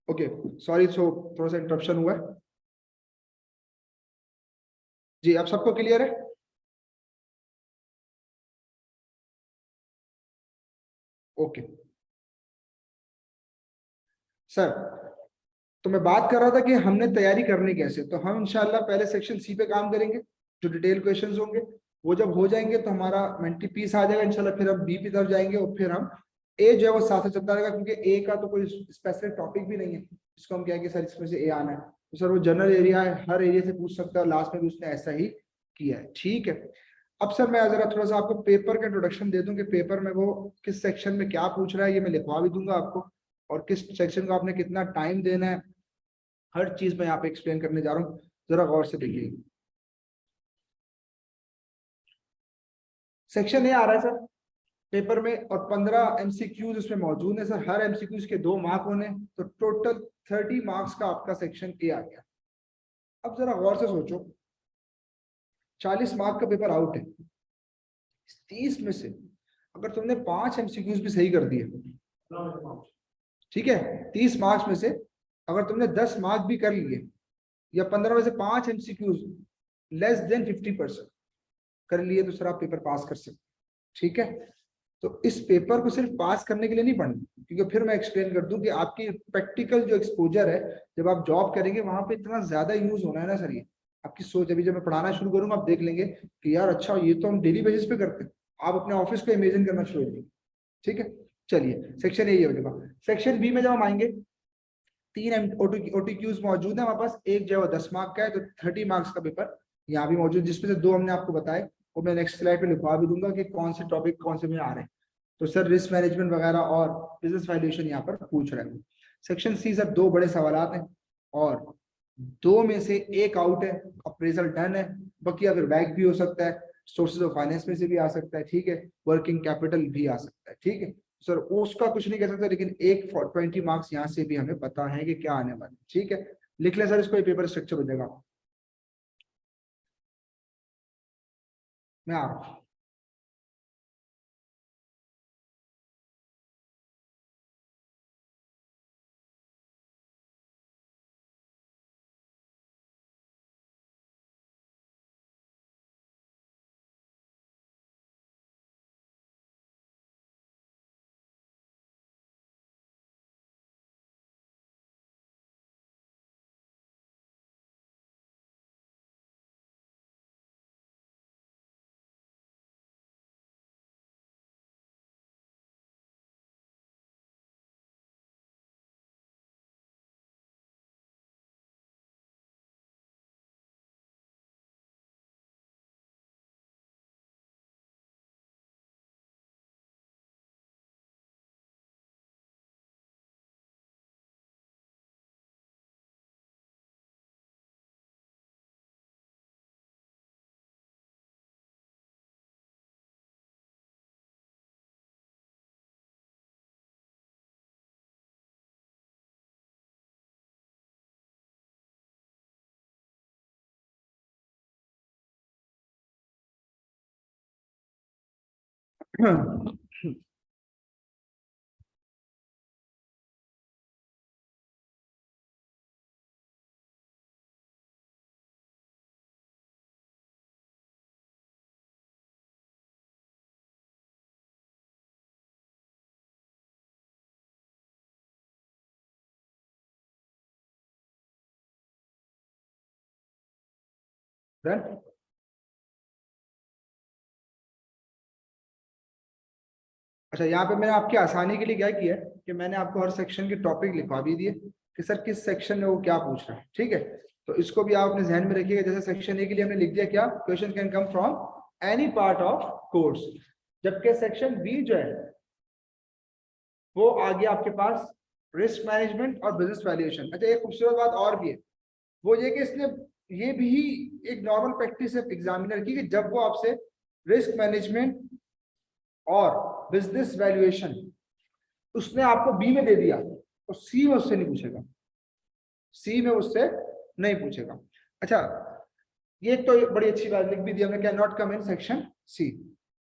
ओके सॉरी, सो थोड़ा सा इंटरप्शन हुआ है। जी आप सबको क्लियर है? ओके सर, तो मैं बात कर रहा था कि हमने तैयारी करनी कैसे। तो हम इंशाल्लाह पहले सेक्शन सी पे काम करेंगे, जो डिटेल क्वेश्चंस होंगे वो जब हो जाएंगे तो हमारा मेंटी पीस आ जाएगा इंशाल्लाह, फिर हम बी की तरफ जाएंगे और फिर हम ए जो है वो साथ साथ चलता रहेगा, क्योंकि ए का तो कोई स्पेसिफिक टॉपिक भी नहीं है जिसको हम कहेंगे सर इसमें से ए आना है। तो सर वो जनरल एरिया है, हर एरिया से पूछ सकता है, और लास्ट में भी उसने ऐसा ही किया है। ठीक है, अब सर मैं जरा थोड़ा सा आपको पेपर का इंट्रोडक्शन दे दूं कि पेपर में वो किस सेक्शन में क्या पूछ रहा है, ये मैं लिखवा भी दूंगा आपको, और किस सेक्शन को आपने कितना टाइम देना है, हर चीज मैं यहाँ पे एक्सप्लेन करने जा रहा हूँ, जरा गौर से देखिए। सेक्शन ए आ रहा है सर पेपर में, और 15 MCQs इसमें मौजूद है सर, हर MCQs के 2 मार्क होने, तो टोटल 30 मार्क्स का आपका सेक्शन ए आ गया। अब जरा गौर से सोचो 40 मार्क का पेपर आउट है। 30 में से अगर तुमने 5 एमसीक्यूज भी सही कर दिए, ठीक है, 30 मार्क्स में से अगर तुमने 10 मार्क भी कर लिए, या 15 में से 5 एमसीक्यूज लेस देन 50% कर लिए, तो सर आप पेपर पास कर सकते, ठीक है। तो इस पेपर को सिर्फ पास करने के लिए नहीं पढ़ना, क्योंकि फिर मैं एक्सप्लेन कर दूं कि आपकी प्रैक्टिकल जो एक्सपोजर है, जब आप जॉब करेंगे वहां पे इतना ज्यादा यूज होना है ना सर, ये आपकी सोच। अभी जब मैं पढ़ाना शुरू करूंगा आप देख लेंगे कि यार अच्छा ये तो हम डेली बेसिस पे करते हैं, आप अपने ऑफिस को इमेजिन करना शुरू करेंगे, ठीक है। चलिए सेक्शन ए हो जाएगा। सेक्शन बी में जब हम आएंगे, 3 ओटीक्यूज मौजूद है हमारे पास। एक जो है 10 मार्क का है, तो 30 मार्क्स का पेपर यहाँ भी मौजूद, जिसमें से 2 हमने आपको बताए, वो मैं नेक्स्ट स्लाइड पे लिखवा भी दूंगा कि कौन से टॉपिक कौन से में आ रहे हैं। तो सर रिस्क मैनेजमेंट वगैरह और बिजनेस वैल्यूएशन यहाँ पर पूछ रहे हैं। सेक्शन सी सर 2 बड़े सवाल हैं, और 2 में से एक आउट है, अप्रेजल डन है, बाकी अगर बैक भी हो सकता है, सोर्सेज ऑफ फाइनेंस में से भी आ सकता है, ठीक है, वर्किंग कैपिटल भी आ सकता है, ठीक है सर, उसका कुछ नहीं कह सकता, लेकिन एक 20 मार्क्स यहाँ से भी हमें पता है कि क्या आने वाला है, ठीक है। लिख ले सर इसको, ये पेपर स्ट्रक्चर हो जाएगा। मैं आ रहा हूँ। डन। अच्छा, यहाँ पे मैंने आपकी आसानी के लिए क्या किया है कि मैंने आपको हर सेक्शन के टॉपिक लिखवा भी दिए कि सर किस सेक्शन में वो क्या पूछ रहा है, ठीक है। तो इसको भी आप अपने ध्यान में रखिएगा। जैसे सेक्शन ए के लिए हमने लिख दिया क्या, question can come from any part of course, जबकि सेक्शन बी जो है वो आ गया आपके पास रिस्क मैनेजमेंट और बिजनेस वैल्यूएशन। अच्छा, एक खूबसूरत बात और भी है, वो ये कि इसने ये भी एक नॉर्मल प्रैक्टिस है एग्जामिनर की, कि जब वो आपसे रिस्क मैनेजमेंट और बिजनेस वैल्यूएशन उसने आपको बी में दे दिया, तो सी में उससे नहीं पूछेगा, सी में उससे नहीं पूछेगा। अच्छा, ये तो बड़ी अच्छी बात लिख भी दी हमने, क्या not come in section C.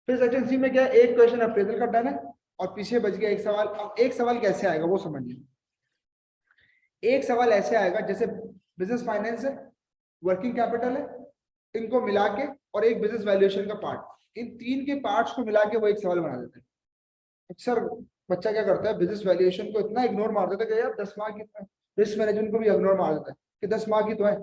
फिर सेक्शन सी में क्या है, एक क्वेश्चन अप्रेजल का डन है और पीछे बच गया एक सवाल। अब एक सवाल कैसे आएगा वो समझिए। एक सवाल ऐसे आएगा जैसे बिजनेस फाइनेंस है, वर्किंग कैपिटल है, इनको मिला के, और एक बिजनेस वैल्यूएशन का पार्ट, इन 3 के पार्ट्स को मिला के वो एक सवाल बना देते हैं। अक्सर बच्चा क्या करता है, बिजनेस वैल्यूएशन को इतना इग्नोर मार देता है कि यार 10 मार्क ही तो है, रिस्क मैनेजमेंट को भी इग्नोर मार देता है कि 10 मार्क ही तो है।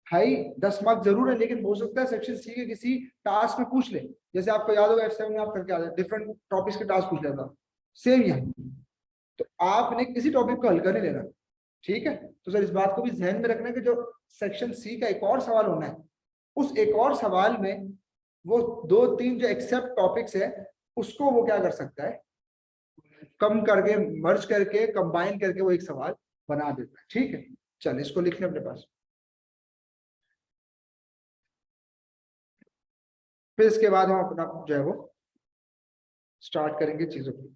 भाई 10 मार्क जरूर है, लेकिन हो सकता है सेक्शन सी के किसी टास्क में पूछ ले, जैसे आपको याद होगा F7 में आप करके आ जाए, डिफरेंट टॉपिक्स के टास्क पूछ लेता, सेम यहाँ। तो आपने किसी टॉपिक को हल्का नहीं लेना, ठीक है। तो सर इस बात को भी ध्यान में रखना कि जो सेक्शन सी का एक और सवाल होना है, उस एक और सवाल में वो 2-3 जो एक्सेप्ट टॉपिक्स है उसको वो क्या कर सकता है, कम करके, मर्ज करके, कंबाइन करके वो एक सवाल बना देता है, ठीक है। चल इसको लिखने अपने पास। फिर इसके बाद हम अपना जो है वो स्टार्ट करेंगे चीजों को।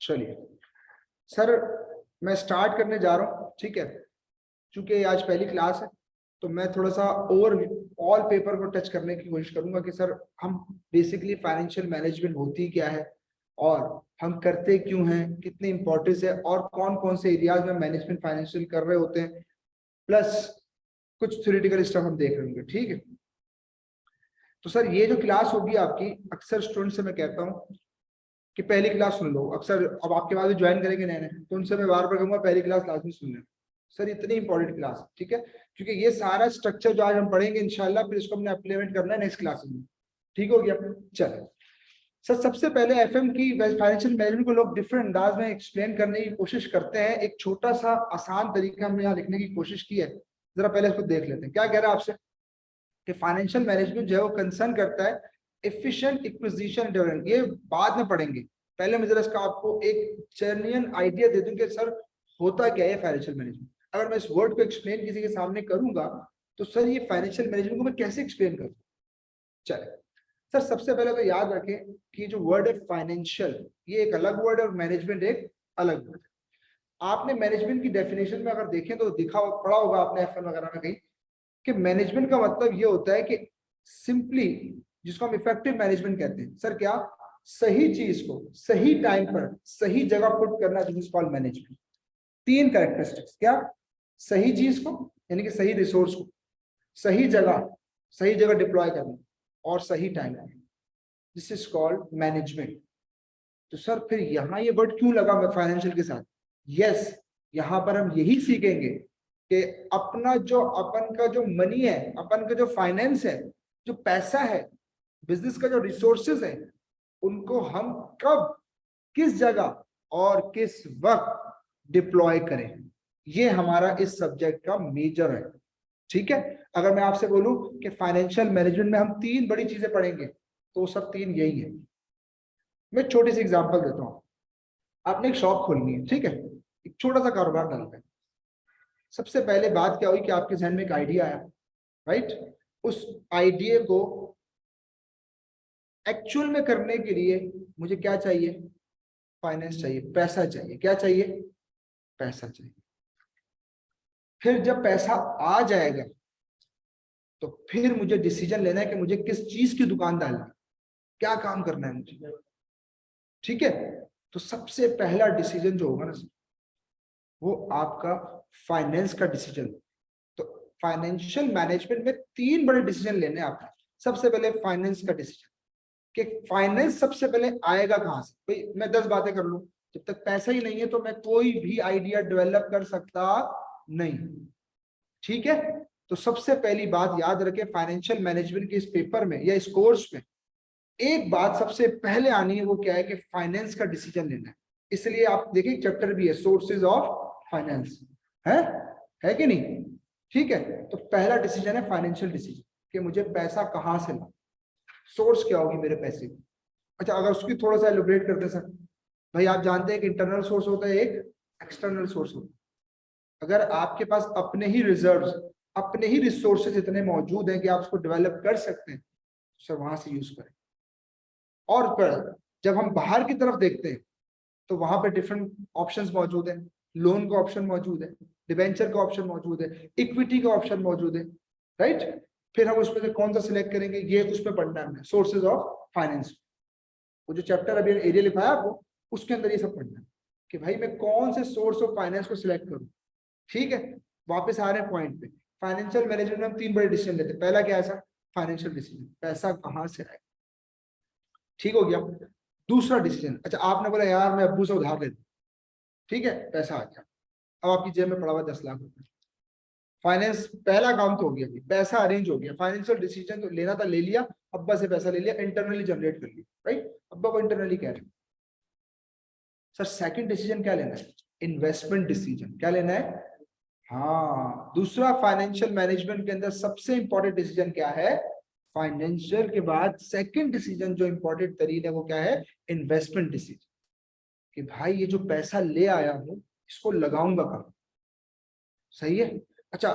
चलिए सर, मैं स्टार्ट करने जा रहा हूँ, ठीक है। चूंकि आज पहली क्लास है तो मैं थोड़ा सा ओवर ऑल पेपर को टच करने की कोशिश करूंगा कि सर हम बेसिकली फाइनेंशियल मैनेजमेंट होती क्या है और हम करते क्यों हैं, कितनी इंपॉर्टेंस है और कौन कौन से एरियाज में मैनेजमेंट फाइनेंशियल कर रहे होते हैं, प्लस कुछ थ्योरेटिकल स्टफ हम देख रहे होंगे, ठीक है। तो सर ये जो क्लास होगी आपकी, अक्सर स्टूडेंट से मैं कहता हूँ कि पहली क्लास सुन लो। अक्सर अब आपके बाद ज्वाइन करेंगे नए नए, तो उनसे मैं बार बार कहूंगा पहली क्लास लाजमी सुन लें सर, इतनी इंपॉर्टेंट क्लास, ठीक है। क्योंकि ये सारा स्ट्रक्चर जो आज हम पढ़ेंगे इंशाल्लाह फिर इसको हमने इम्प्लीमेंट करना है नेक्स्ट क्लास में, ठीक हो गया। चलो सर, सबसे पहले एफएम की फाइनेंशियल मैनेजमेंट को लोग डिफरेंट अंदाज में एक्सप्लेन करने की कोशिश करते हैं। एक छोटा सा आसान तरीका हमने यहाँ लिखने की कोशिश की है, जरा पहले इसको देख लेते हैं। क्या कह रहा है आपसे कि फाइनेंशियल मैनेजमेंट जो है वो कंसर्न करता है एफिशिएंट एक्विजिशन डेवलपमेंट। ये बाद में पढ़ेंगे, पहले मैं जरा इसका आपको एक जर्नियन आइडिया दे दूं कि सर होता क्या है फाइनेंशियल मैनेजमेंट। अगर मैं इस वर्ड को एक्सप्लेन किसी के सामने करूंगा तो सर ये फाइनेंशियल मैनेजमेंट को मैं कैसे एक्सप्लेन करूं। चले सर, सबसे पहले तो याद रखें कि जो वर्ड है फाइनेंशियल, ये एक अलग वर्ड है और मैनेजमेंट एक अलग वर्ड है। आपने मैनेजमेंट की डेफिनेशन में अगर देखें तो पढ़ा होगा आपने एफ वगैरह में कहीं कि मैनेजमेंट का मतलब ये होता है कि सिंपली, जिसको हम इफेक्टिव मैनेजमेंट कहते हैं सर, क्या सही चीज को सही टाइम पर सही जगह पुट करना, जिस कॉल्ड मैनेजमेंट। तीन कैरेक्टरिस्टिक्स, क्या सही चीज को यानी कि सही रिसोर्स को सही जगह डिप्लॉय करना और सही टाइम पर, दिस इज कॉल्ड मैनेजमेंट। तो सर फिर यहाँ ये वर्ड क्यों लगा फाइनेंशियल के साथ? यस, यहाँ पर हम यही सीखेंगे कि अपन का जो मनी है, अपन का जो फाइनेंस है, जो पैसा है, बिजनेस का जो रिसोर्सेज है, उनको हम कब, किस जगह और किस वक्त डिप्लॉय करें, ये हमारा इस सब्जेक्ट का मेजर है, ठीक है। अगर मैं आपसे बोलूं कि फाइनेंशियल मैनेजमेंट में हम तीन बड़ी चीजें पढ़ेंगे तो सब तीन यही है। मैं छोटी सी एग्जांपल देता हूं। आपने एक शॉप खोलनी है, ठीक है, एक छोटा सा कारोबार डालना है। सबसे पहले बात क्या हुई कि आपके जहन में एक आइडिया आया, राइट। उस आइडिया को एक्चुअल में करने के लिए मुझे क्या चाहिए? फाइनेंस चाहिए, पैसा चाहिए। क्या चाहिए? पैसा चाहिए। फिर जब पैसा आ जाएगा तो फिर मुझे डिसीजन लेना है कि मुझे किस चीज की दुकान डालनी है, क्या काम करना है मुझे, ठीक है। तो सबसे पहला डिसीजन जो होगा ना वो आपका फाइनेंस का डिसीजन। तो फाइनेंशियल मैनेजमेंट में तीन बड़े डिसीजन लेने हैं आपने। सबसे पहले फाइनेंस का डिसीजन कि फाइनेंस सबसे पहले आएगा कहां से। भाई मैं 10 बातें कर लूं, जब तक पैसा ही नहीं है तो मैं कोई भी आइडिया डेवलप कर सकता नहीं, ठीक है। तो सबसे पहली बात याद रखें, फाइनेंशियल मैनेजमेंट के इस पेपर में या इस कोर्स में एक बात सबसे पहले आनी है, वो क्या है कि फाइनेंस का डिसीजन लेना है। इसलिए आप देखिए चैप्टर भी है सोर्सेज ऑफ फाइनेंस, है कि नहीं, ठीक है। तो पहला डिसीजन है फाइनेंशियल डिसीजन कि मुझे पैसा कहां से ला, सोर्स क्या होगी मेरे पैसे की। अच्छा, अगर उसकी थोड़ा सा एलोबरेट करते सर, भाई आप जानते हैं कि इंटरनल सोर्स होता है, एक एक्सटर्नल सोर्स होता है। अगर आपके पास अपने ही रिजर्व्स, अपने ही रिसोर्सेज इतने मौजूद हैं कि आप उसको डेवलप कर सकते हैं, तो सर वहां से यूज करें। और फिर जब हम बाहर की तरफ देखते हैं तो वहां पे डिफरेंट ऑप्शंस मौजूद है। लोन का ऑप्शन मौजूद है, डिबेंचर का ऑप्शन मौजूद है, इक्विटी का ऑप्शन मौजूद है, राइट। फिर हम उसमें से कौन सा सिलेक्ट करेंगे, ये उसमें पढ़ना है हमने, सोर्सेज ऑफ फाइनेंस। वो जो चैप्टर अभी एरिया लिखा है आपको, उसके अंदर ये सब पढ़ना है कि भाई मैं कौन से सोर्स ऑफ फाइनेंस को सिलेक्ट करूं, ठीक है। वापस आ रहे हैं पॉइंट पे, फाइनेंशियल मैनेजमेंट में हम तीन बड़े डिसीजन लेते हैं। पहला क्या है सर? फाइनेंशियल डिसीजन, पैसा कहां से आए, ठीक हो गया। दूसरा डिसीजन, अच्छा आपने बोला यार मैं अब्बू से उधार लेता, ठीक है, पैसा आ गया, अब आपकी जेब में पड़ा हुआ 10 लाख रुपए। फाइनेंस पहला काम तो हो गया, पैसा अरेंज हो गया। फाइनेंशियल डिसीजन तो लेना था, ले लिया, अब्बा से पैसा ले लिया, इंटरनली जनरेट कर लिया, राइट। अब्बा को इंटरनली कह रहे हैं। सर सेकंड डिसीजन क्या लेना है? Investment decision. क्या लेना है? हाँ, दूसरा फाइनेंशियल मैनेजमेंट के अंदर सबसे इंपॉर्टेंट डिसीजन क्या है? फाइनेंशियल के बाद सेकंड डिसीजन जो इंपॉर्टेंट तरीन है वो क्या है? Investment decision. कि भाई ये जो पैसा ले आया हूं इसको लगाऊंगा कहाँ, सही है। अच्छा,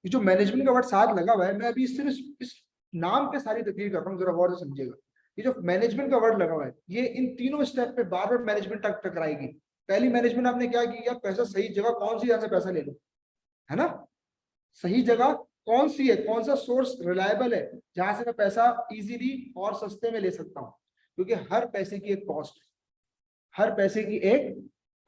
ये जो मैनेजमेंट का वर्ड साथ लगा हुआ है, मैं अभी सिर्फ इस नाम पे सारी तकरीर कर रहा हूँ, जरा गौर से समझिएगा। ये जो मैनेजमेंट का वर्ड लगा हुआ है, ये इन तीनों स्टेप पे बार बार मैनेजमेंट तक टकराएगी। पहली मैनेजमेंट आपने क्या की, यार पैसा सही जगह कौन सी, जगह से पैसा ले लो, है ना। सही जगह कौन सी है, कौन सा सोर्स रिलायबल है जहां से मैं पैसा इजीली और सस्ते में ले सकता हूँ, क्योंकि हर पैसे की एक कॉस्ट, हर पैसे की एक,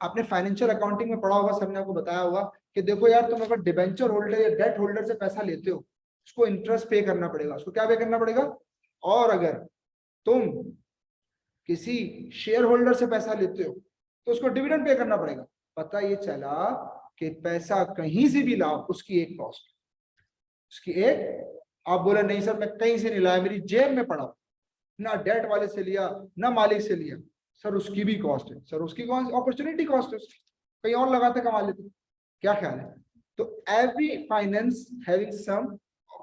आपने फाइनेंशियल अकाउंटिंग में पढ़ा होगा, सबने आपको बताया होगा कि देखो यार, तुम अगर डिबेंचर होल्डर या डेट होल्डर से पैसा लेते हो, उसको इंटरेस्ट पे करना पड़ेगा, उसको क्या पे करना पड़ेगा। और अगर तुम किसी शेयर होल्डर से पैसा लेते हो तो उसको डिविडेंड पे करना पड़ेगा। पता ये चला कि पैसा कहीं से भी लाओ, उसकी एक कॉस्ट, उसकी एक। आप बोले नहीं सर मैं कहीं से नहीं लाया, मेरी जेब में पड़ा, ना डेट वाले से लिया ना मालिक से लिया, सर उसकी भी कॉस्ट है। सर उसकी कौन सी अपॉर्चुनिटी कॉस्ट है, कहीं और लगाते कमा लेते, क्या ख्याल है। तो every finance having some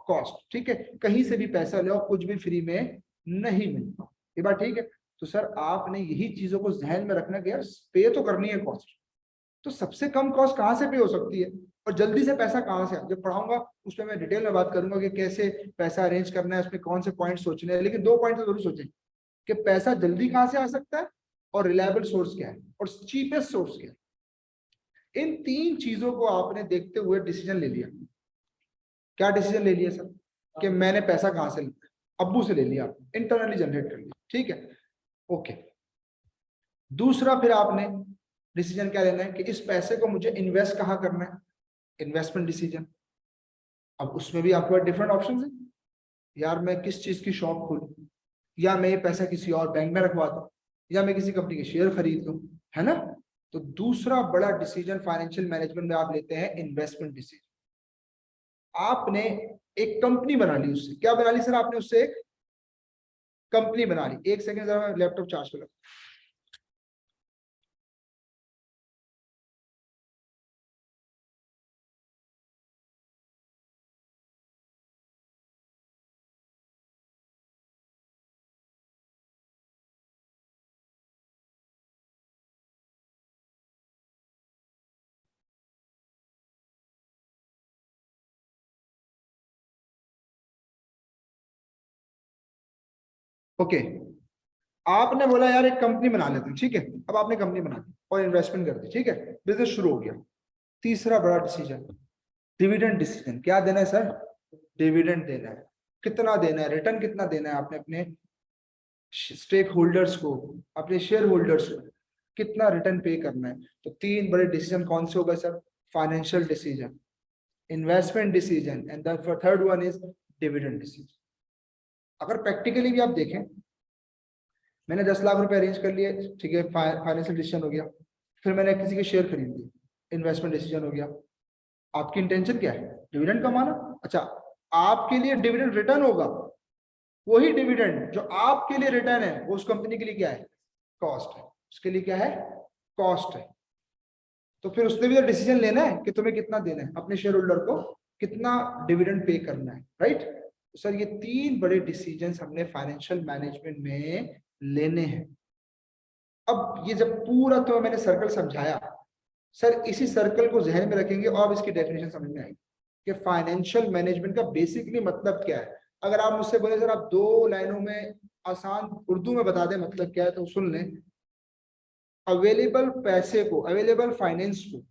cost, ठीक है, कहीं से भी पैसा लो, कुछ भी फ्री में नहीं मिलता, ये बात ठीक है। तो सर आपने यही चीजों को जहन में रखना कि यार पे तो करनी है कॉस्ट, तो सबसे कम कॉस्ट कहाँ से पे हो सकती है और जल्दी से पैसा कहाँ से, जब पढ़ाऊंगा उसमें मैं डिटेल में बात करूंगा कि कैसे पैसा अरेंज करना है, उसमें कौन से पॉइंट सोचने हैं। लेकिन दो पॉइंट तो जरूर सोचें कि पैसा जल्दी कहाँ से आ सकता है और रिलायबल सोर्स क्या है और चीपेस्ट सोर्स क्या है। इन तीन चीजों को आपने देखते हुए डिसीजन ले लिया। क्या डिसीजन ले लिया सर, कि मैंने पैसा कहाँ से लिया, अब्बू से ले लिया, इंटरनली जनरेट कर लिया, ठीक है, ओके। दूसरा फिर आपने डिसीजन क्या लेना है कि इस पैसे को मुझे इन्वेस्ट कहाँ करना है, इन्वेस्टमेंट डिसीजन। अब उसमें भी आपके पास डिफरेंट ऑप्शन है, यार मैं किस चीज की शॉप खोलूं, या मैं ये पैसा किसी और बैंक में रखवा दूं, या मैं किसी कंपनी के शेयर खरीद लूं, है ना। तो दूसरा बड़ा डिसीजन फाइनेंशियल मैनेजमेंट में आप लेते हैं इन्वेस्टमेंट डिसीजन। आपने एक कंपनी बना ली, उससे क्या बना ली सर, आपने उससे एक कंपनी बना ली। एक सेकंड जरा लैपटॉप चार्ज पे लगा। ओके, आपने बोला यार एक कंपनी बना लेते हैं, ठीक है। अब आपने कंपनी बना दी और इन्वेस्टमेंट कर दी, ठीक है, बिजनेस शुरू हो गया। तीसरा बड़ा डिसीजन डिविडेंड डिसीजन। क्या देना है सर, डिविडेंड देना है। कितना देना है, रिटर्न कितना देना है आपने अपने स्टेक होल्डर्स को, अपने शेयर होल्डर्स को कितना रिटर्न पे करना है। तो तीन बड़े डिसीजन कौन से हो गए sir, financial decision, investment decision and the third one is dividend decision. अगर प्रैक्टिकली भी आप देखें, मैंने 10 लाख रुपए अरेंज कर लिए, ठीक है, फाइनेंशियल डिसीजन हो गया। फिर मैंने किसी के शेयर खरीद लिए, इन्वेस्टमेंट डिसीजन हो गया। आपकी इंटेंशन क्या है, डिविडेंड कमाना। अच्छा, आपके लिए डिविडेंड रिटर्न होगा, वही डिविडेंड जो आपके लिए रिटर्न है वो उस कंपनी के लिए क्या है, कॉस्ट है, उसके लिए क्या है, कॉस्ट है। तो फिर उसने भी तो डिसीजन लेना है कि तुम्हें कितना देना है, अपने शेयर होल्डर को कितना डिविडेंड पे करना है, राइट। तो सर ये तीन बड़े डिसीजन हमने फाइनेंशियल मैनेजमेंट में लेने हैं। अब ये जब पूरा तो मैंने सर्कल समझाया, सर इसी सर्कल को जहन में रखेंगे और इसकी डेफिनेशन समझ में आएगी कि फाइनेंशियल मैनेजमेंट का बेसिकली मतलब क्या है। अगर आप मुझसे बोले सर आप दो लाइनों में आसान उर्दू में बता दें मतलब क्या है, तो सुन लें। अवेलेबल पैसे को, अवेलेबल फाइनेंस को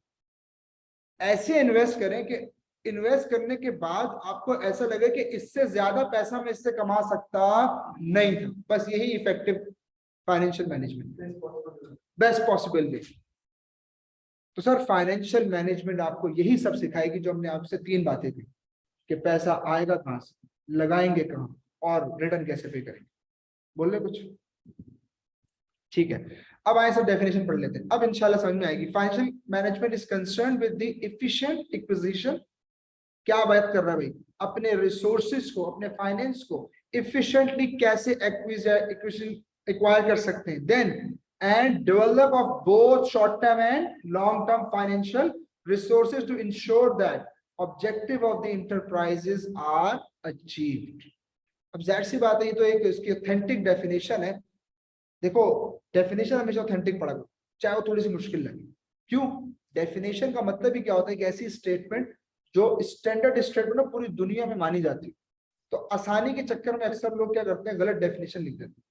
ऐसे इन्वेस्ट करें कि इन्वेस्ट करने के बाद आपको ऐसा लगे कि इससे ज्यादा पैसा मैं इससे कमा सकता नहीं था। बस यही effective financial management, best possible way. तो सर फाइनेंशियल मैनेजमेंट आपको यही सब सिखाएगी जो हमने आपसे तीन बातें की, कि पैसा आएगा कहां से, लगाएंगे कहां, और रिटर्न कैसे पे करेंगे। बोल रहे कुछ, ठीक है। अब आए सर डेफिनेशन पढ़ लेते हैं, अब इंशाल्लाह समझ में आएगी। Financial management is concern with the efficient acquisition. क्या बात कर रहा है भाई, अपने रिसोर्सेज को, अपने फाइनेंस को इफिशिएंटली कैसे एक्वायर कर सकते हैं। Then and develop of both short term and long term financial resources to ensure that objective of the enterprises are achieved. अब जाहिर सी बात है, ये तो एक इसकी ऑथेंटिक डेफिनेशन है। देखो डेफिनेशन हमेशा ऑथेंटिक पढ़ा करो, चाहे वो थोड़ी सी मुश्किल लगे। क्यों, डेफिनेशन का मतलब ही क्या होता है, कि ऐसी स्टेटमेंट जो स्टैंडर्ड स्टेटमेंट ना पूरी दुनिया में मानी जाती है। तो आसानी के चक्कर में अक्सर लोग क्या करते हैं, गलत डेफिनेशन लिख देते हैं।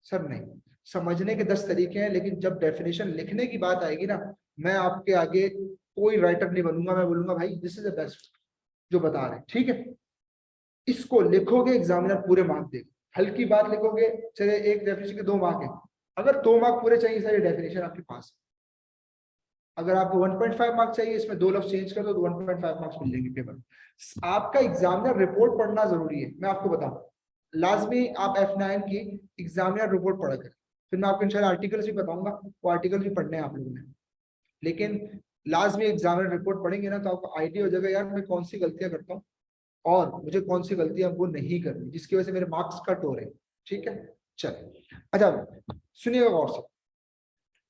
सर नहीं, समझने के 10 तरीके हैं, लेकिन जब डेफिनेशन लिखने की बात आएगी ना, मैं आपके आगे कोई राइटर नहीं बनूंगा, मैं बोलूंगा भाई दिस इज द बेस्ट जो बता रहे हैं, ठीक है। इसको लिखोगे एग्जामिनर पूरे मार्क देगा। हल्की बात लिखोगे, चले एक डेफिनेशन के 2 मार्क है, अगर 2 मार्क पूरे चाहिए सर, ये डेफिनेशन आपके पास है। अगर आपको 1.5 मार्क्स चाहिए, इसमें 2 लफ्ज चेंज कर दो तो 1.5 मार्क्स मिल जाएंगे पेपर। आपका एग्जामिनर रिपोर्ट पढ़ना जरूरी है, मैं आपको बताऊं, लाजमी आप F9 की एग्जामिनर रिपोर्ट पढ़ा करें। फिर मैं आपको इंशाल्लाह आर्टिकल्स भी बताऊंगा, वो आर्टिकल भी पढ़ने हैं आप लोगों ने, लेकिन लाजमी एग्जामिनर रिपोर्ट पढ़ेंगे ना, तो आपको आइडिया हो जाएगा यार मैं कौन सी गलतियां करता हूँ और मुझे कौन सी गलतियां वो नहीं करनी, जिसकी वजह से मेरे मार्क्स कट हो रहे हैं, ठीक है। चलिए, अच्छा सुनिएगा गौर से,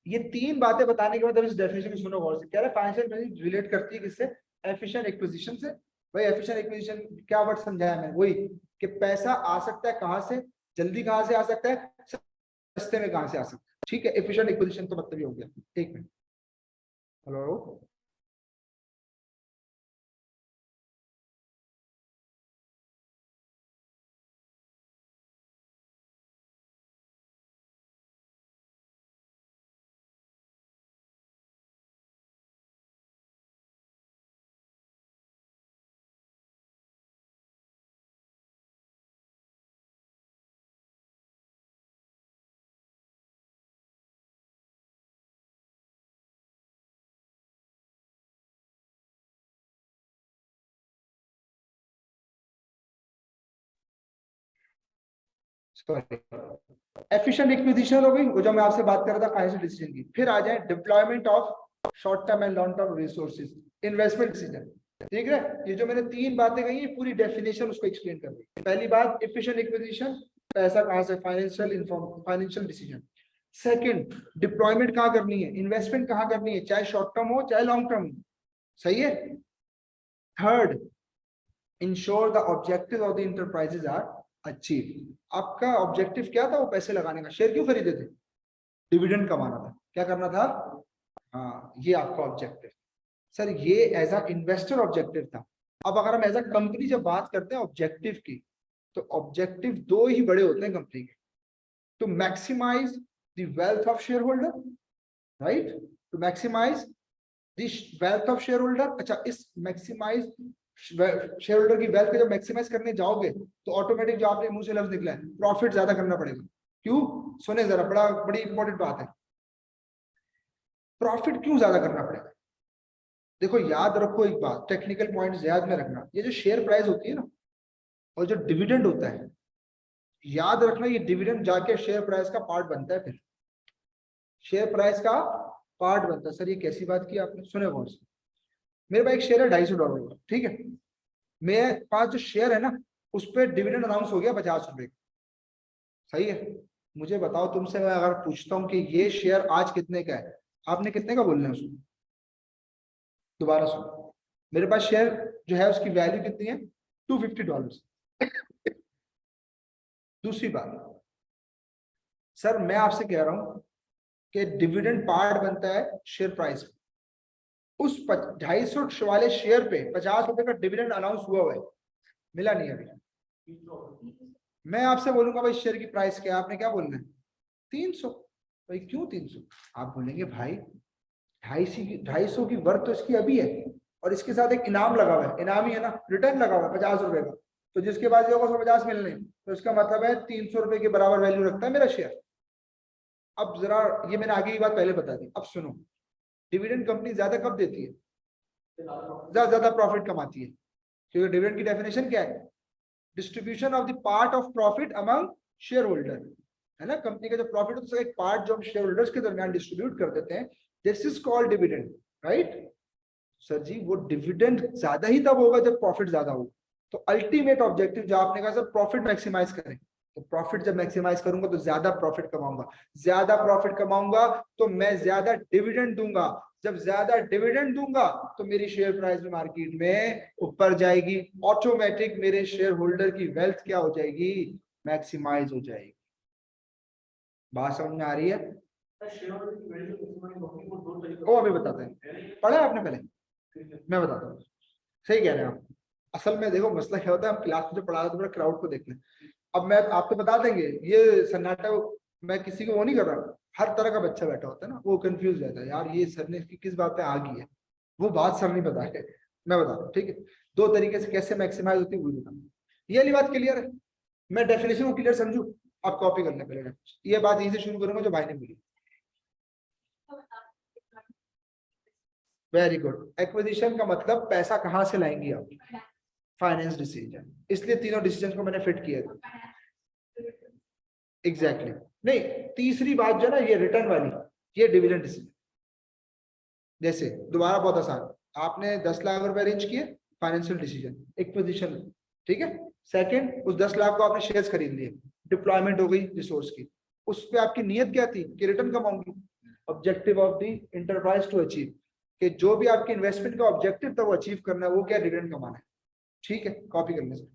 ये 3 बातें बताने के बाद अब इस डेफिनेशन को सुनो गौर से। कह रहा है फाइनेंशियल मैनेजमेंट रिलेट करती है किससे, एफिशिएंट एक्विजिशन से। भाई एफिशिएंट एक्विजिशन क्या वर्ड समझाया मैंने, वही कि पैसा आ सकता है कहां से, जल्दी कहां से आ सकता है, सस्ते में कहां से आ सकता है, ठीक है। एफिशिएंट एक्विजिशन तो मतलब ये हो गया। एक minute, hello, sorry, efficient acquisition हो गई, वो जो मैं आपसे बात कर रहा था फाइनेंशियल डिसीजन की। फिर आ जाए deployment of short term and long term resources, investment decision. ठीक है, ये जो मैंने 3 बातें कही, ये पूरी डेफिनेशन उसको एक्सप्लेन कर दी। पहली बात एफिशिएंट एक्विजिशन, पैसा कहां से, फाइनेंशियल डिसीजन। सेकंड, डिप्लॉयमेंट कहां करनी है, इन्वेस्टमेंट कहां करनी है, चाहे शॉर्ट टर्म हो चाहे लॉन्ग टर्म हो, सही है। Third, ensure the objective of the enterprises are achieve. आपका ऑब्जेक्टिव क्या था, वो पैसे लगाने का, शेयर क्यों खरीदे थे, डिविडेंड कमाना था, क्या करना था, हाँ ये आपका ऑब्जेक्टिव। सर ये एज अ इन्वेस्टर ऑब्जेक्टिव था। अब अगर हम एज अ कंपनी जब बात करते हैं ऑब्जेक्टिव की, तो ऑब्जेक्टिव 2 ही बड़े होते हैं कंपनी के, to maximise the wealth of shareholder, right, to maximise the wealth of shareholder. अच्छा, इस मैक्सिमाइज शेयर होल्डर की वेल्थ को जब मैक्सिमाइज करने जाओगे, तो ऑटोमेटिक जो आपने मुंह से लफ्ज निकला है, प्रॉफिट ज्यादा करना पड़ेगा। क्यों, सुने जरा, बड़ी इंपॉर्टेंट बात है, प्रॉफिट क्यों ज्यादा करना पड़ेगा। देखो याद रखो एक बात, टेक्निकल पॉइंट्स याद में रखना, ये जो शेयर प्राइस होती है ना, और जो डिविडेंड होता है, याद रखना ये डिविडेंड जाके शेयर प्राइस का पार्ट बनता है, फिर शेयर प्राइस का पार्ट बनता है। सर ये कैसी बात की आपने, सुने कौन से, मेरे पास एक शेयर है $250 का, ठीक है, मेरे पास जो शेयर है ना, उस पर डिविडेंड अनाउंस हो गया ₹50 का, सही है। मुझे बताओ, तुमसे मैं अगर पूछता हूँ कि ये शेयर आज कितने का है, आपने कितने का बोलना है उसको, दोबारा सुनो, मेरे पास शेयर जो है उसकी वैल्यू कितनी है, $250। दूसरी बात, सर मैं आपसे कह रहा हूं कि डिविडेंड पार्ट बनता है शेयर प्राइस। उस 250 वाले शेयर पे ₹50 का डिविडेंड अनाउंस हुआ है, मिला नहीं अभी। मैं आपसे बोलूंगा भाई शेयर की प्राइस क्या है, आपने क्या बोलना है, 300। भाई क्यों 300, आप बोलेंगे भाई 250 की वर्थ तो इसकी अभी है, और इसके साथ एक इनाम लगा हुआ है, इनाम ही है ना, रिटर्न लगा हुआ है ₹50 का, तो जिसके बाद जो 150 मिलने, तो इसका मतलब है ₹300 के बराबर वैल्यू रखता है मेरा शेयर। अब जरा, ये मैंने आगे की बात पहले बता दी, अब सुनो, डिविडेंड कंपनी ज्यादा कब देती है, ज्यादा प्रॉफिट कमाती है, क्योंकि डिविडेंड की डेफिनेशन क्या है, distribution of the part of profit among share holder, है ना। कंपनी का जो प्रॉफिट है उसका एक पार्ट जो हम शेयर होल्डर्स के दरमियान डिस्ट्रीब्यूट कर देते हैं, this is called dividend, right. Sir ji वो डिविडेंड ज्यादा ही तब होगा जब प्रॉफिट ज्यादा होगा। तो अल्टीमेट ऑब्जेक्टिव जो आपने कहा सर प्रॉफिट मैक्सिमाइज करें, तो प्रॉफिट जब मैक्सिमाइज करूंगा तो ज्यादा प्रॉफिट कमाऊंगा, ज्यादा प्रॉफिट कमाऊंगा तो मैं ज्यादा डिविडेंड दूंगा, जब ज्यादा डिविडेंड दूंगा तो मेरी शेयर प्राइस भी मार्केट में ऊपर जाएगी, ऑटोमेटिक मेरे शेयर होल्डर की वेल्थ क्या हो जाएगी, मैक्सिमाइज हो जाएगी। बात समझ में आ रही है, वो अभी बताते हैं, पढ़ा है आपने पहले, मैं बताता हूँ। सही कह रहे हैं आप। असल में देखो मसला क्या होता है, हम क्लास में जो पढ़ा रहे थे क्राउड को देख लें। अब मैं आप तो बता देंगे ये सन्नाटा, मैं किसी को वो नहीं कर रहा, हर तरह का बच्चा बैठा होता है ना, वो कंफ्यूज रहता है यार ये सर ने इसकी किस बात पे आ गई है, वो बात सर नहीं बता है। मैं बता रहा हूँ ठीक है, दो तरीके से कैसे मैक्सिमाइज होती है वो बता। ये वाली बात क्लियर है, मैं डेफिनेशन को क्लियर समझू, आप कॉपी करने पहले। ये बात यहीं से शुरू करूंगा जो भाई ने बोली। Very good. एक्विजिशन का मतलब पैसा कहाँ से लाएंगी आप, फाइनेंस डिसीजन, इसलिए तीनों डिसीजन को मैंने फिट किया था। Exactly exactly. नहीं, तीसरी बात जो है ना ये रिटर्न वाली, ये डिविडेंड डिसीजन। जैसे दोबारा बहुत आसान, आपने 10 लाख रुपए अरेंज किए, फाइनेंशियल डिसीजन एक्विजिशन, ठीक है। सेकंड, उस 10 लाख को आपने शेयर्स खरीद लिए, डिप्लॉयमेंट हो गई रिसोर्स की। उस पे आपकी नीयत क्या थी कि रिटर्न कमाऊंगी। Objective of the enterprise to achieve, कि जो भी आपके इन्वेस्टमेंट का ऑब्जेक्टिव था वो अचीव करना है, वो क्या, डिविडेंड कमाना है। ठीक है, कॉपी करने से।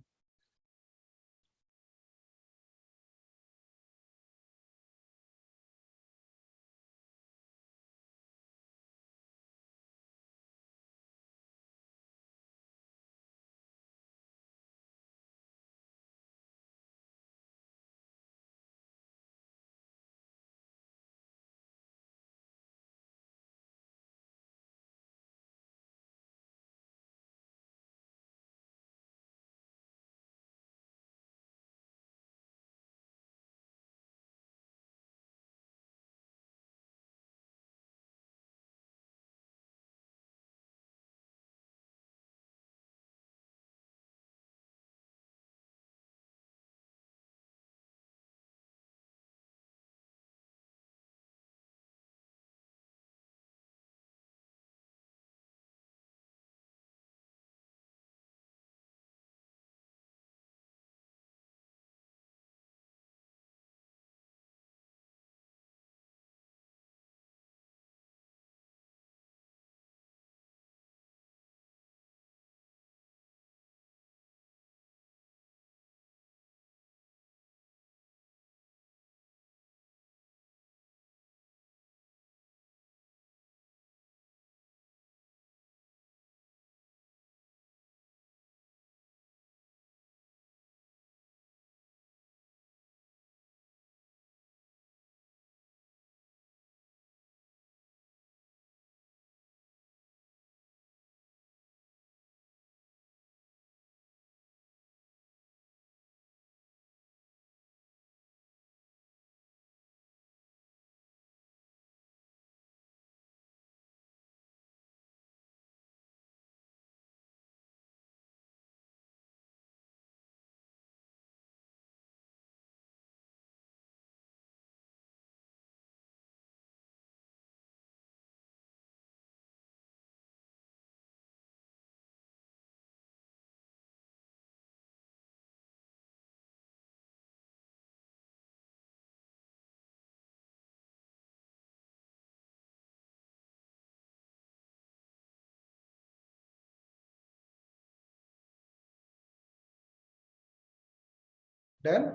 डन।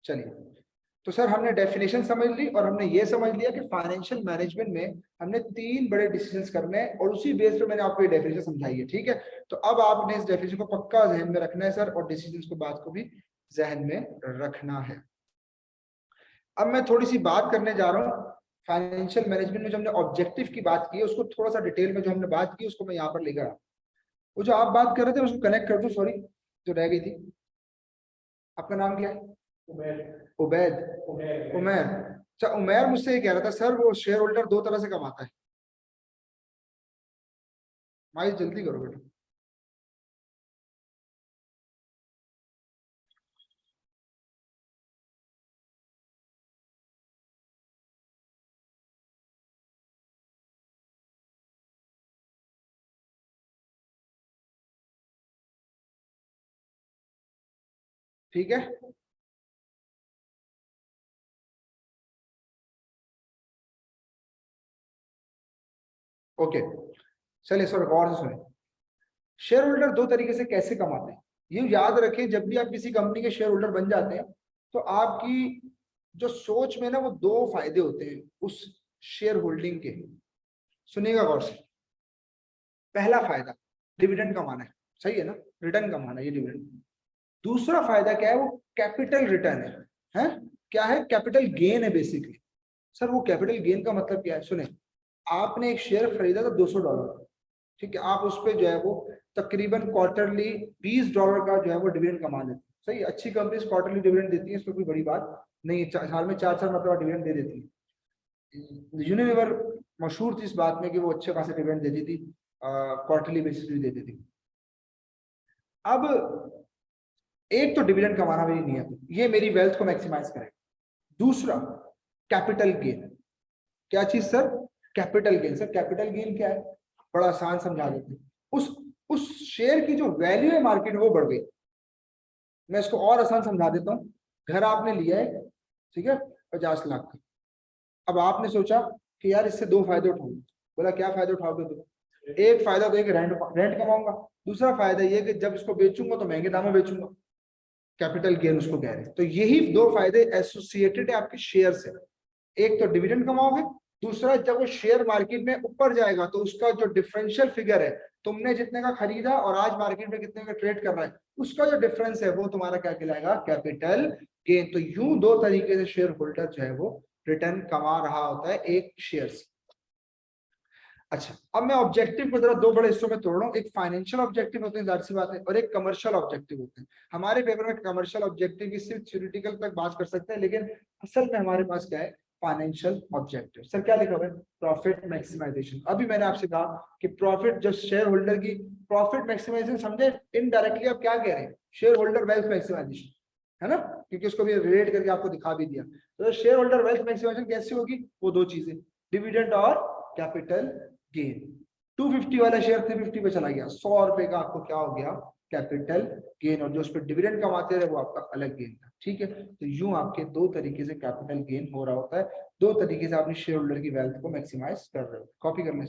चलिए, तो सर हमने डेफिनेशन समझ ली और हमने ये समझ लिया कि फाइनेंशियल मैनेजमेंट में हमने 3 बड़े डिसीजंस करने हैं, और उसी बेस पे मैंने आपको ये डेफिनेशन समझाई है। ठीक है, तो अब आपने इस डेफिनेशन को पक्का जहन में रखना है सर, और डिसीजंस को बात को भी जहन में रखना है। अब मैं थोड़ी सी बात करने जा रहा हूँ फाइनेंशियल मैनेजमेंट में जो हमने ऑब्जेक्टिव की बात की है, उसको थोड़ा सा डिटेल में जो हमने बात की उसको मैं यहाँ पर लेकर आया। वो जो आप बात कर रहे थे उसको कनेक्ट कर दूं, सॉरी जो रह गई थी। आपका नाम क्या है? उमैर। उबैद। उमैर। अच्छा, उमैर मुझसे ये कह रहा था सर वो शेयर होल्डर 2 तरह से कमाता है। माइस जल्दी करो बेटा। ठीक है, ओके। चलिए सर गौर से सुने, शेयर होल्डर 2 तरीके से कैसे कमाते हैं ये याद रखें। जब भी आप किसी कंपनी के शेयर होल्डर बन जाते हैं तो आपकी जो सोच में ना वो 2 फायदे होते हैं उस शेयर होल्डिंग के। सुनिएगा गौर से। पहला फायदा, डिविडेंड कमाना है, सही है ना, रिटर्न कमाना है, ये डिविडेंड। दूसरा फायदा क्या है, वो कैपिटल रिटर्न है क्या है, कैपिटल गेन है बेसिकली। सर वो कैपिटल गेन का मतलब क्या है, सुने, आपने एक शेयर खरीदा था $200, ठीक है, आप उस पर जो है वो तकरीबन क्वार्टरली $20 का जो है वो डिविडेंड कमा लेते हैं, सही, अच्छी कंपनीज क्वार्टरली डिविडेंड देती है, इसमें कोई बड़ी बात नहीं है, साल में 4-4 मतलब डिविडेंड दे देती है। यूनिलीवर मशहूर थी इस बात में कि वो अच्छे खासे डिविडेंड देती थी, क्वार्टरली बेसिस भी देती थी। अब एक तो डिविडेंड कमाना मेरी नियत है, ये मेरी वेल्थ को मैक्सिमाइज करेगा। दूसरा कैपिटल गेन, क्या चीज sir, capital gain. Sir capital gain क्या है, बड़ा आसान समझा देते हैं, उस शेयर की जो वैल्यू है मार्केट में वो बढ़ गई। मैं इसको और आसान समझा देता हूँ, घर आपने लिया है, ठीक है, 50 लाख का। अब आपने सोचा कि यार इससे दो फायदे उठाऊंगा, बोला क्या फायदे उठाओगे तुम, एक फायदा तो एक रेंट रेंट कमाऊंगा, दूसरा फायदा ये कि जब इसको बेचूंगा तो महंगे दामों में बेचूंगा, कैपिटल गेन उसको कह रहे हैं। तो यही दो फायदे एसोसिएटेड है आपके शेयर से, एक तो डिविडेंड कमाओगे, दूसरा जब वो शेयर मार्केट में ऊपर जाएगा तो उसका जो डिफरेंशियल फिगर है, तुमने जितने का खरीदा और आज मार्केट में कितने का ट्रेड कर रहा है, उसका जो डिफरेंस है वो तुम्हारा क्या कहलाएगा, कैपिटल गेन। तो यूं दो तरीके से शेयर होल्डर जो है वो रिटर्न कमा रहा होता है एक शेयर से। अच्छा, अब मैं ऑब्जेक्टिव को जरा दो बड़े हिस्सों में तोड़ रहा हूँ, एक फाइनेंशियल ऑब्जेक्टिव होते हैं, जाहिर सी बात है, और एक कमर्शियल ऑब्जेक्टिव होते हैं। हमारे पेपर में कमर्शियल ऑब्जेक्टिव की सिर्फ थ्योरेटिकल तक बात कर सकते हैं, लेकिन असल में हमारे पास क्या है, फाइनेंशियल ऑब्जेक्टिव। सर क्या लिखा हुआ है, प्रॉफिट मैक्सिमाइजेशन। अभी मैंने आपसे कहा कि प्रॉफिट, जो शेयर होल्डर की प्रॉफिट मैक्सिमाइजेशन, समझे इनडायरेक्टली आप क्या कह रहे हैं, शेयर होल्डर वेल्थ मैक्सिमाइजेशन, है ना, क्योंकि उसको भी रिलेट करके आपको दिखा भी दिया। तो शेयर होल्डर वेल्थ मैक्सिमाइजेशन कैसे होगी, वो दो चीजें, डिविडेंड और कैपिटल गेन। 250 वाला शेयर 350 पे चला गया, ₹100 का आपको क्या हो गया, कैपिटल गेन, और जो उस पर डिविडेंड कमाते रहे वो आपका अलग गेन था, ठीक है। तो यूं आपके दो तरीके से कैपिटल गेन हो रहा होता है, दो तरीके से आपने शेयर होल्डर की वेल्थ को मैक्सिमाइज कर रहे हो। कॉपी कर लें।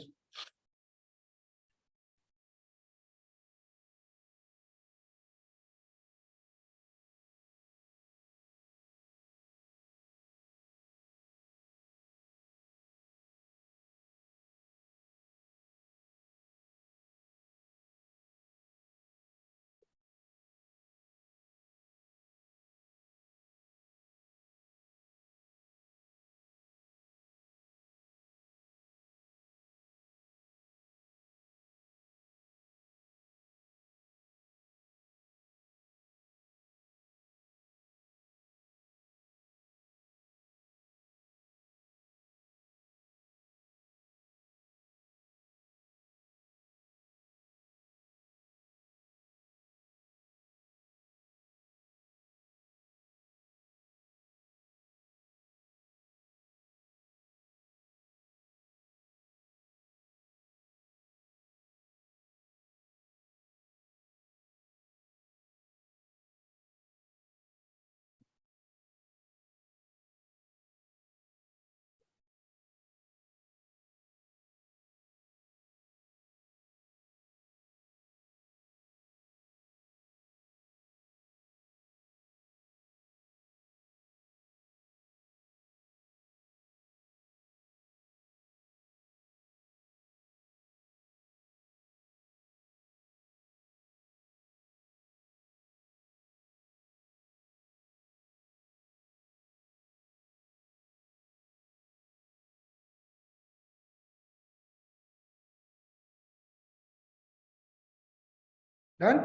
डन,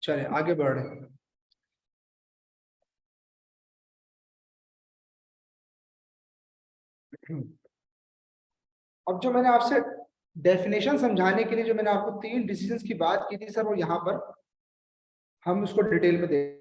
चलिए आगे बढ़ रहे हैं। अब जो मैंने आपसे डेफिनेशन समझाने के लिए जो मैंने आपको तीन डिसीजंस की बात की थी सर, वो यहाँ पर हम उसको डिटेल में देख।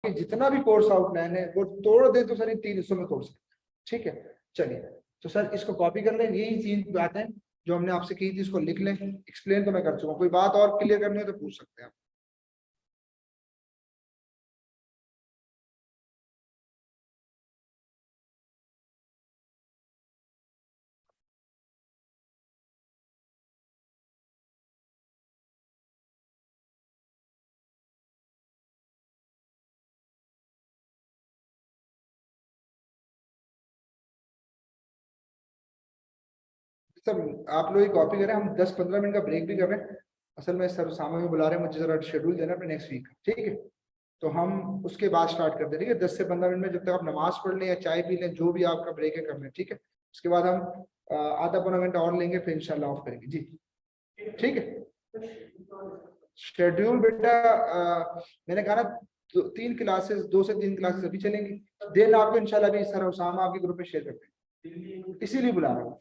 जितना भी कोर्स आउटलाइन है वो तोड़ दे तो सर इन तीन हिस्सों में तोड़ सकते हैं, ठीक है। चलिए, तो सर इसको कॉपी कर लें, यही तीन बातें जो हमने आपसे की थी इसको लिख लें, एक्सप्लेन तो मैं कर चुका हूँ, कोई बात और क्लियर करनी हो तो पूछ सकते हैं आप। सर आप लोग कॉपी करें, हम 10-15 मिनट का ब्रेक भी कर रहे हैं। असल में सर सामने में बुला रहे हैं, मुझे जरा शेड्यूल देना अपने नेक्स्ट वीक, ठीक है? तो हम उसके बाद स्टार्ट करते हैं, ठीक है? 10 से 15 मिनट में जब तक आप नमाज पढ़ लें या चाय पी लें, जो भी आपका ब्रेक है कर लें, ठीक है? उसके बाद हम आधा पौना घंटा और लेंगे, फिर इंशाल्लाह ऑफ करेंगे जी, ठीक है? शेड्यूल बेटा मैंने कहा ना, 3 क्लासेस, 2 से 3 क्लासेस अभी चलेंगी। देन आपको इंशाल्लाह भी सर उसामा आपके ग्रुप में शेयर करते हैं, इसीलिए बुला रहा हूँ,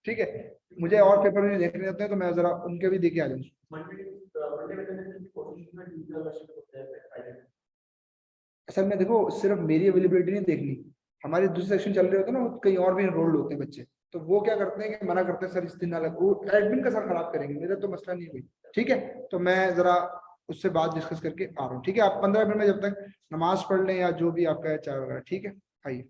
ठीक है? मुझे और पेपर भी देखने होते हैं, तो मैं जरा उनके भी देखे आ जाऊँ। असल में देखो, सिर्फ मेरी अवेलेबिलिटी नहीं देखनी, हमारे दूसरे सेक्शन चल रहे होते हैं ना, कहीं और भी एनरोल्ड होते हैं बच्चे, तो वो क्या करते हैं कि मना करते हैं, सर इस दिन ना लगो, एडमिन का सर खराब करेंगे, मेरा तो मसला नहीं है भाई, ठीक है? तो मैं जरा उससे बात डिस्कस करके आ रहा हूँ, ठीक है? आप 15 मिनट में जब तक नमाज पढ़ लें या जो भी आपका है, चाय वगैरह, ठीक है? आइए।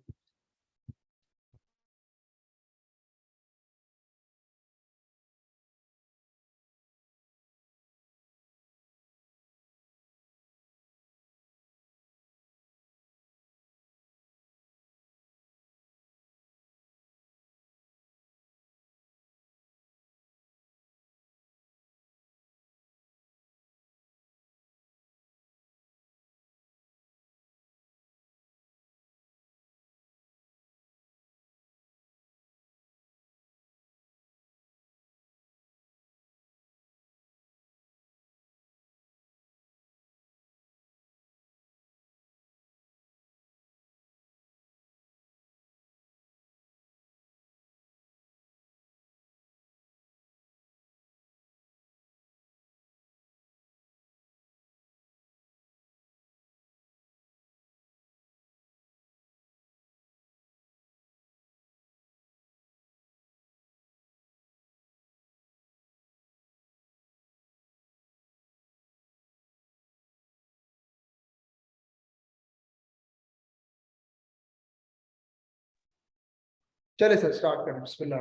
चले सर, स्टार्ट करें, बिस्मिल्लाह।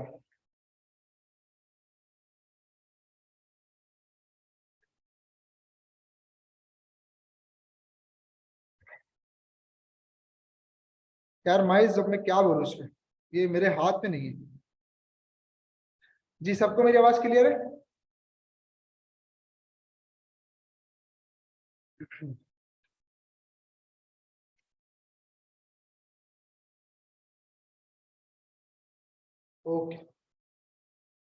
यार माइज, अब मैं क्या बोलूँ इसमें, ये मेरे हाथ में नहीं है। जी, सबको मेरी आवाज क्लियर है? ओके,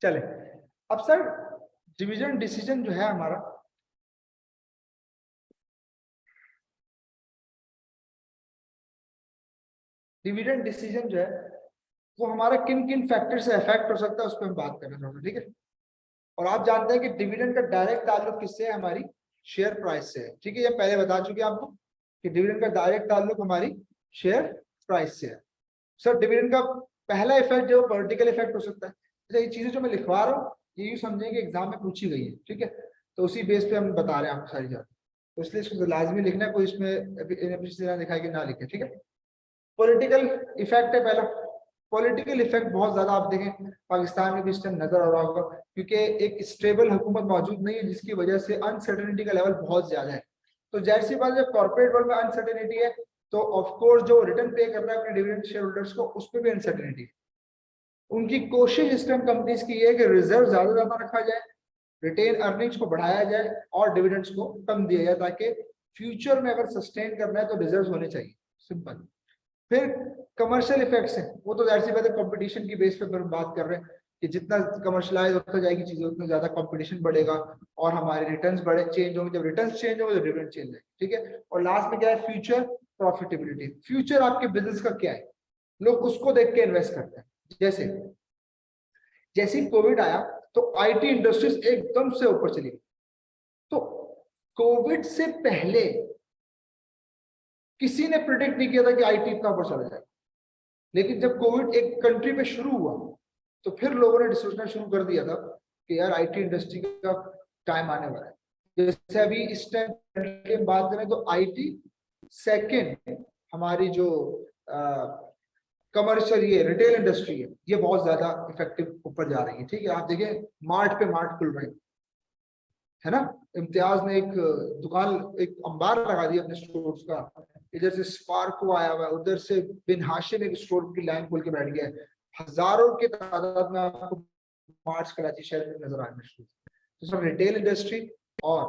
चले। अब सर, डिवीजन डिसीजन जो है हमारा, डिविडेंड डिसीजन जो है वो हमारा किन किन फैक्टर से अफेक्ट हो सकता है, उस पर हम बात करना चाहते हैं, ठीक है? और आप जानते हैं कि डिविडेंड का डायरेक्ट ताल्लुक किससे है? हमारी शेयर प्राइस से है, ठीक है? ये पहले बता चुके हैं आपको कि डिविडेंड का डायरेक्ट ताल्लुक हमारी शेयर प्राइस से है। सर डिविडेंड का पहला इफेक्ट जो पॉलिटिकल इफेक्ट हो सकता है, अच्छा ये चीजें जो मैं लिखवा रहा हूँ ये यूं समझें कि एग्जाम में पूछी गई है, ठीक है? तो उसी बेस पे हम बता रहे हैं आपको सारी बात, तो इसलिए इसको लाजमी लिखना है, कोई इसमें इनएफिशिएंसी दिखाई कि ना लिखे, ठीक है? पॉलिटिकल इफेक्ट है पहला। पॉलिटिकल इफेक्ट बहुत ज्यादा आप देखें पाकिस्तान में भी इस टाइम नजर आ रहा होगा, क्योंकि एक स्टेबल हुकूमत मौजूद नहीं है, जिसकी वजह से अनसर्टेनिटी का लेवल बहुत ज्यादा है। तो जाहिर सी बात है, जब कॉर्पोरेट वर्ल्ड में अनसर्टेनिटी है, तो ऑफ कोर्स जो रिटर्न पे कर रहा है अपने डिविडेंड शेयर होल्डर्स को, उस पर भी अनसर्टेनिटी है। उनकी कोशिश इस टाइम कंपनीज की है कि रिजर्व ज्यादा ज्यादा रखा जाए, रिटेन अर्निंग्स को बढ़ाया जाए और डिविडेंड्स को कम दिया जाए, ताकि फ्यूचर में अगर सस्टेन करना है तो रिजर्व होने चाहिए, सिंपल। फिर कमर्शियल इफेक्ट्स हैं, वो तो जाहिर सी बात है कंपटीशन की बेस पे हम बात कर रहे हैं कि जितना कमर्शलाइज होता जाएगी चीजें, उतना ज्यादा कंपटीशन बढ़ेगा और हमारे रिटर्न्स बढ़े चेंज होंगे, जब रिटर्न्स चेंज होंगे तो डिविडेंड चेंज है, ठीक है? और लास्ट में क्या है? Future profitability. फ्यूचर आपके बिजनेस का क्या है, लोग उसको देख के इन्वेस्ट करते हैं। जैसे जैसे ही कोविड आया तो आईटी इंडस्ट्रीज एकदम से ऊपर चली गई। तो कोविड से पहले किसी ने प्रिडिक्ट नहीं किया था कि आईटी इतना ऊपर चला जाएगा, लेकिन जब कोविड एक कंट्री पे शुरू हुआ तो फिर लोगों ने सोचना शुरू कर दिया था कि यार आईटी इंडस्ट्री का टाइम आने वाला है। जैसे अभी इस टाइम की बात करें तो आईटी सेकंड हमारी जो कमर्शियल ये रिटेल इंडस्ट्री है, ये बहुत ज्यादा इफेक्टिव ऊपर जा रही है, ठीक है? आप देखिए मार्ट पे मार्ट खुल रहे हैं, है ना? इम्तियाज ने एक दुकान, एक अंबार लगा दिया अपने स्टोर्स का, इधर से स्पार्को आया हुआ है, उधर से बिन हाशिम एक स्टोर की लाइन खोल के बैठ गया है। हजारों की तादाद में आपको मार्च कराची शहर में नजर आने शुरू। तो सर रिटेल इंडस्ट्री और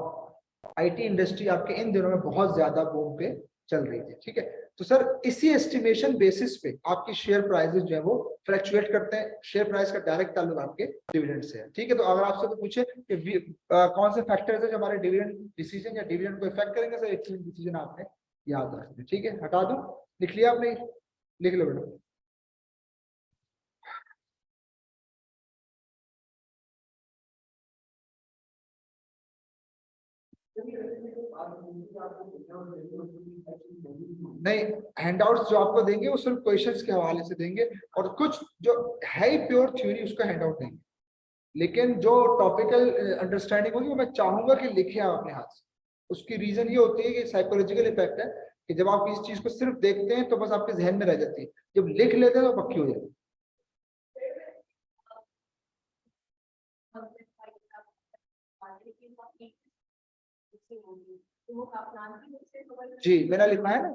आईटी इंडस्ट्री आपके इन दिनों में बहुत ज्यादा बूम पे चल रही थी, ठीक है। तो सर इसी एस्टिमेशन बेसिस पे आपकी शेयर प्राइसेस जो है वो फ्लक्चुएट करते हैं। शेयर प्राइस का डायरेक्ट ताल्लुक आपके डिविडेंड से है, ठीक है। तो अगर आपसे कोई पूछे कि कौन से फैक्टर्स है जो हमारे डिविडेंड डिसीजन या डिविडेंड को इफेक्ट करेंगे, सर एक डिसीजन आपने याद रखना, ठीक है। हटा दूं, लिख लिया आपने, लिख लो बेटा। नहीं, हैंडआउट्स जो आपको देंगे वो सिर्फ क्वेश्चंस के हवाले से देंगे, और कुछ जो है ही प्योर थ्योरी उसका हैंडआउट देंगे, लेकिन जो टॉपिकल अंडरस्टैंडिंग होगी वो मैं चाहूंगा कि लिखे आप अपने हाथ से। उसकी रीजन ये होती है कि साइकोलॉजिकल इफेक्ट है कि जब आप इस चीज को सिर्फ देखते हैं तो बस आपके जहन में रह जाती है, जब लिख लेते हैं तो पक्की हो जाती है। जी मैंने लिखा है ना।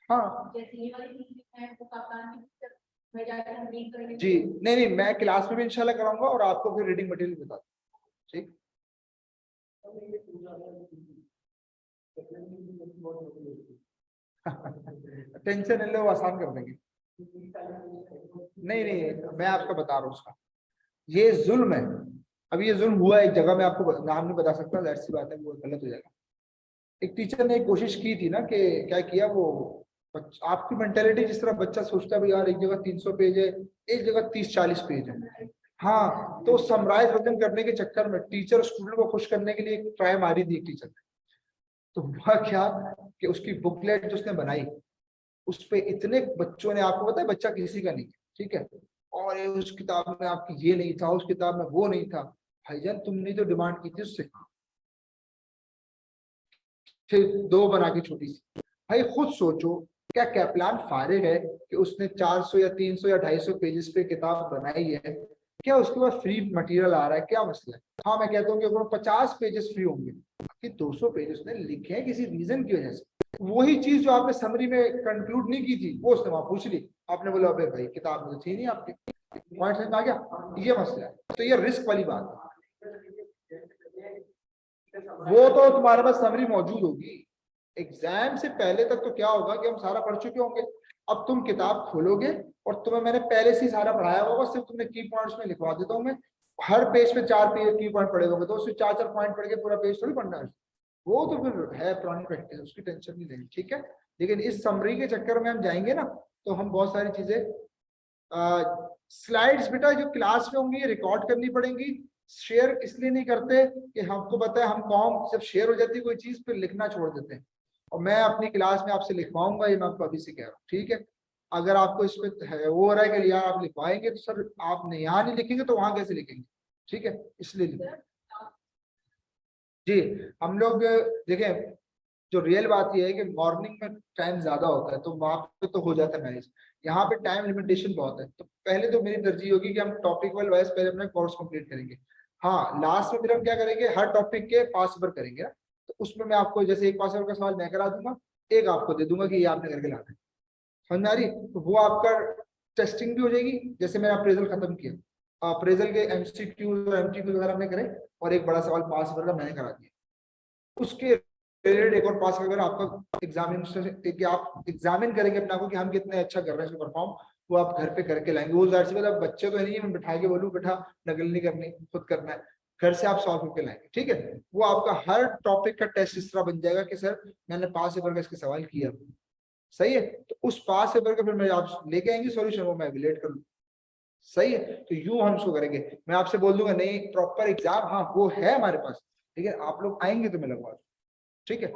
हाँ जी, नहीं नहीं, मैं क्लास में भी इंशाल्लाह कराऊंगा और आपको फिर रीडिंग मटेरियल बता दूँ, ठीक। टेंशन नहीं लो, आसान कर देंगे। नहीं नहीं, मैं आपको बता रहा हूँ उसका, ये जुल्म है। अभी ये जुल्म हुआ एक जगह, मैं आपको नाम नहीं बता सकता, जाहिर सी बात है वो गलत हो जाएगा। एक टीचर ने एक कोशिश की थी ना कि क्या किया वो, आपकी मेंटेलिटी जिस तरह बच्चा सोचता है भाई यार एक जगह 300 पेज है, एक जगह 30-40 पेज है। हाँ, तो समराइज वजन करने के चक्कर में टीचर स्टूडेंट को खुश करने के लिए एक ट्राई मारी थी एक टीचर ने। तो हुआ क्या कि उसकी बुकलेट जो उसने बनाई उस पे इतने बच्चों ने, आपको पता है बच्चा किसी का नहीं, ठीक है, और उस किताब में आपकी ये नहीं था, उस किताब में वो नहीं था। भाईजान तुमने तो डिमांड की थी उससे, फिर दो बना के छोटी सी। भाई खुद सोचो, क्या कैपलान फारिग है कि उसने 400 या 300 या 250 पेजेस पे किताब बनाई है, क्या उसके पास फ्री मटेरियल आ रहा है, क्या मसला है। हाँ मैं कहता हूँ कि अगर 50 पेजेस फ्री होंगे, कि 200 पेज उसने लिखे हैं किसी रीजन की वजह से, वही चीज जो आपने समरी में कंक्लूड नहीं की थी वो उसने वहां पूछ ली, आपने बोला अबे भाई किताब में तो थी नहीं आपके, पॉइंट समझ में आ गया, ये मसला है। तो ये रिस्क वाली बात है, वो तो तुम्हारे पास समरी मौजूद होगी। एग्जाम से पहले तक तो क्या होगा कि हम सारा पढ़ चुके होंगे। अब तुम किताब खोलोगे और तुम्हें मैंने पहले से ही सारा पढ़ाया होगा, सिर्फ तुमने की पॉइंट्स में लिखवा देता हूँ मैं। हर पेज पे 4 पेज की पॉइंट पड़े होंगे, तो उससे 4-4 पॉइंट पढ़ के पूरा पेज थोड़ी पढ़ना है। वो तो फिर है पुरानी प्रैक्टिस, उसकी टेंशन नहीं लेनी, ठीक है। लेकिन इस समरी के चक्कर में हम जाएंगे ना तो हम बहुत सारी चीजें, स्लाइड्स बेटा जो क्लास में होंगी रिकॉर्ड करनी पड़ेंगी। शेयर इसलिए नहीं करते कि हमको पता है हम कॉम जब शेयर हो जाती है कोई चीज फिर लिखना छोड़ देते हैं, और मैं अपनी क्लास में आपसे लिखवाऊंगा, ये मैं आपको अभी से कह रहा हूँ, ठीक है। अगर आपको इसमें वो हो रहा है कि यार आप लिखवाएंगे तो सर आप यहाँ नहीं लिखेंगे तो वहां कैसे लिखेंगे, ठीक है, इसलिए लिखें। जी, हम लोग देखें, जो रियल बात यह है कि मॉर्निंग में टाइम ज्यादा होता है तो वहां पे तो हो जाता है मैनेज, यहाँ पे टाइम लिमिटेशन बहुत है। तो पहले तो मेरी तरजीह होगी कि हम टॉपिक वाइज पहले अपना कोर्स कंप्लीट करेंगे। हाँ लास्ट में फिर हम क्या करेंगे, हर टॉपिक के पास ओवर करेंगे ना, तो उसमें मैं आपको जैसे एक पास ओवर का सवाल मैं करा दूंगा, एक आपको दे दूंगा कि ये आपने करके लाना है, समझ में आ रही। तो वो आपका टेस्टिंग भी हो जाएगी, जैसे मैंने अप्रेजल खत्म किया, अप्रेजल के एमसीक्यूज और एमटीक्यूज वगैरह हमने करे, और एक बड़ा सवाल पास ओवर का मैंने करा दिया। उसके रिलेटेड एक और पास अगर आपका एग्जामिनेशन कि आप एग्जामिन करेंगे अपना को कि हम कितने अच्छा कर रहे हैं परफॉर्म, वो आप घर पे करके लाएंगे। वो जाहिर सी बात है, बच्चे तो नहीं है मैं बिठा के बोलूँ बेटा नकल नहीं करनी, खुद करना है, घर से आप सॉल्व करके लाएंगे, ठीक है। वो आपका हर टॉपिक का टेस्ट इस तरह बन जाएगा कि सर मैंने पास पेपर का इसके सवाल किया, सही है। तो उस पास पेपर का फिर मैं आप लेके आएंगे सॉल्यूशन, वो मैं एवेल्यूएट कर लूँ, सही है। तो यूं हम इसको करेंगे, मैं आपसे बोल दूंगा नहीं प्रॉपर एग्जाम हाँ वो है हमारे पास, ठीक है, आप लोग आएंगे तो मैं लगवा दूँ, ठीक है,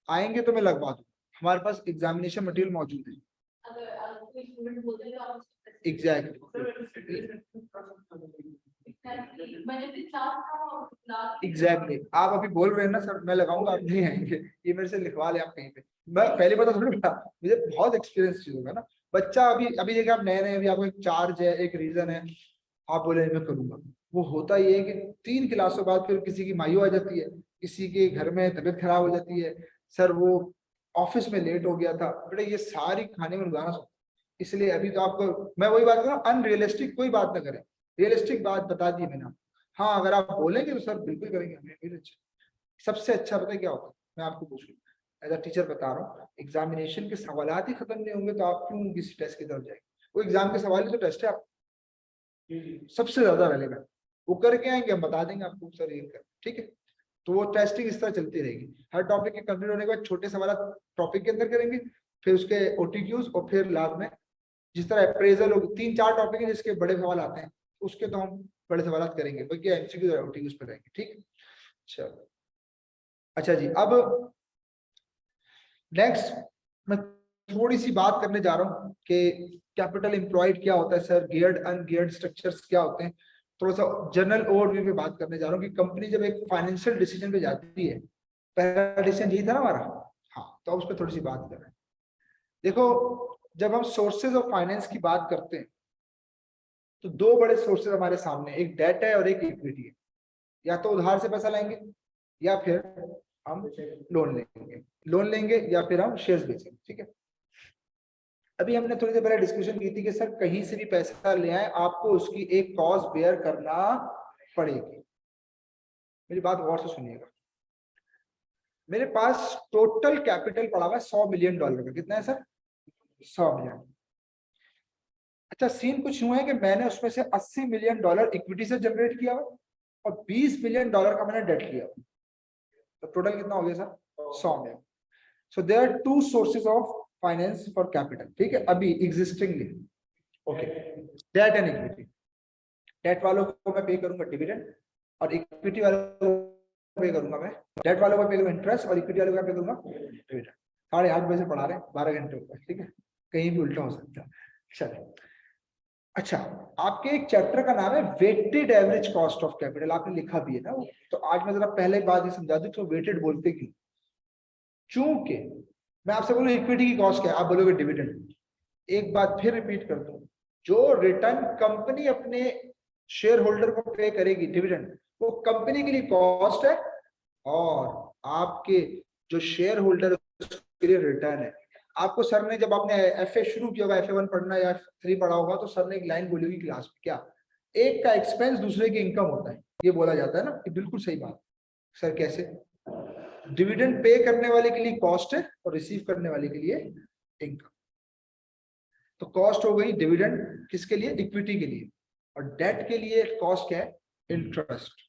आएंगे तो मैं लगवा दूँ, हमारे पास एग्जामिनेशन मटेरियल मौजूद है। एग्जैक्टली एग्जैक्टली, आप अभी बोल रहे हैं ना सर मैं लगाऊंगा, आप नहीं आएंगे, ये मेरे से लिखवा ले आप कहीं पे। मैं पहले पता थोड़ी बता, मुझे बहुत एक्सपीरियंस चीज होगा ना। बच्चा अभी अभी देखिए आप नए नए, अभी आपको एक चार्ज है एक रीजन है, आप बोले मैं करूंगा, वो होता ये है कि 3 क्लासों बाद फिर किसी की मायू आ जाती है, किसी के घर में तबीयत खराब हो जाती है, सर वो ऑफिस में लेट हो गया था, बेटा ये सारी खाने में रोजाना इसलिए अभी तो आपको मैं वही बात करूँ, अनरियलिस्टिक कोई बात ना करें, रियलिस्टिक बात बता दी मैंने। हाँ अगर आप बोलेंगे तो सर बिल्कुल करेंगे, हमें फिर अच्छा। सबसे अच्छा पता है क्या होता है, मैं आपको पूछ लूँ एज अ टीचर बता रहा हूँ, एग्जामिनेशन के सवाल ही खत्म नहीं होंगे तो आप क्यों किसी टेस्ट की तरफ जाएंगे? वो एग्जाम के सवाल ही तो टेस्ट है आप सबसे ज्यादा रेलेवेंट, वो करके आएंगे हम बता देंगे आपको सर ये कर, ठीक है। तो वो टेस्टिंग इस तरह चलती रहेगी, हर टॉपिक के कंप्लीट होने के बाद छोटे सवाल टॉपिक के अंदर करेंगे, फिर उसके ओटीक्यूज, और फिर लास्ट में जिस तरह अप्रेजल हो, 3-4 टॉपिक है जिसके बड़े सवाल आते हैं, उसके तो हम बड़े सवाल करेंगे, बाकी एमसीक्यू और ओटीक्यूज पे रहेंगे, ठीक। चलो अच्छा जी, अब नेक्स्ट मैं थोड़ी सी बात करने जा रहा हूँ कि कैपिटल एम्प्लॉयड क्या होता है सर, गियर्ड अनगियर्ड स्ट्रक्चर्स क्या होते हैं, थोड़ा सा जनरल ओवरव्यू पे बात करने जा रहा हूँ कि कंपनी जब एक फाइनेंशियल डिसीजन पे जाती है, पहला डिसीजन यही था ना हमारा, हाँ तो अब उस पर थोड़ी सी बात कर रहे हैं। देखो जब हम सोर्सेज ऑफ फाइनेंस की बात करते हैं तो दो बड़े सोर्सेज हमारे सामने, एक डेट है और एक इक्विटी है, या तो उधार से पैसा लेंगे या फिर हम लोन लेंगे या फिर हम शेयर्स बेचेंगे, ठीक है। अभी हमने थोड़ी देर पहले डिस्कशन की थी कि सर कहीं से भी पैसा ले आए आपको उसकी एक कॉस्ट बेयर करना पड़ेगी। मेरी बात गौर से सुनिएगा, मेरे पास टोटल कैपिटल पड़ा हुआ है $100 मिलियन का, कितना है सर? 100 मिलियन। अच्छा सीन कुछ हुआ है कि मैंने उसमें से $80 मिलियन इक्विटी से जनरेट किया हुआ और $20 मिलियन का मैंने डेट लिया हुआ, तो टोटल कितना हो गया sir? 100 million. So there are two sources of finance for capital, ठीक है, अभी existingly, okay. Debt and equity, debt वालों को मैं पे करूंगा डिविडेंड और इक्विटी वालों को पे करूंगा मैं, डेट वालों को पे करूंगा इंटरेस्ट और इक्विटी वालों को पे करूंगा डिविडेंड। 8:30 बजे से पढ़ा रहे हैं, 12 घंटे ऊपर, ठीक है, कहीं भी उल्टा हो सकता है। चलिए अच्छा, आपके एक चैप्टर का नाम है weighted average cost of capital, आपने लिखा भी है ना वो, तो आज मैं जरा पहले बात ये समझा दूं तो वेटेड बोलते क्यों। चूंकि मैं आपसे बोलूं इक्विटी की कॉस्ट क्या है, आप बोलोगे डिविडेंड। एक बात फिर रिपीट कर दूं, जो रिटर्न कंपनी अपने शेयर होल्डर को पे करेगी डिविडेंड, वो कंपनी के लिए कॉस्ट है और आपके जो शेयर होल्डर के लिए रिटर्न है। आपको सर ने जब आपने एफए शुरू किया होगा, FA1 पढ़ना या 3 पढ़ा होगा, तो सर ने एक लाइन बोली होगी क्लास में, क्या? एक का एक्सपेंस दूसरे की इनकम होता है, ये बोला जाता है ना, कि बिल्कुल सही बात। सर कैसे? डिविडेंड पे करने वाले के लिए कॉस्ट है और रिसीव करने वाले के लिए इनकम। तो कॉस्ट हो गई डिविडेंड किसके लिए? इक्विटी के लिए। और डेट के लिए कॉस्ट क्या है? इंटरेस्ट।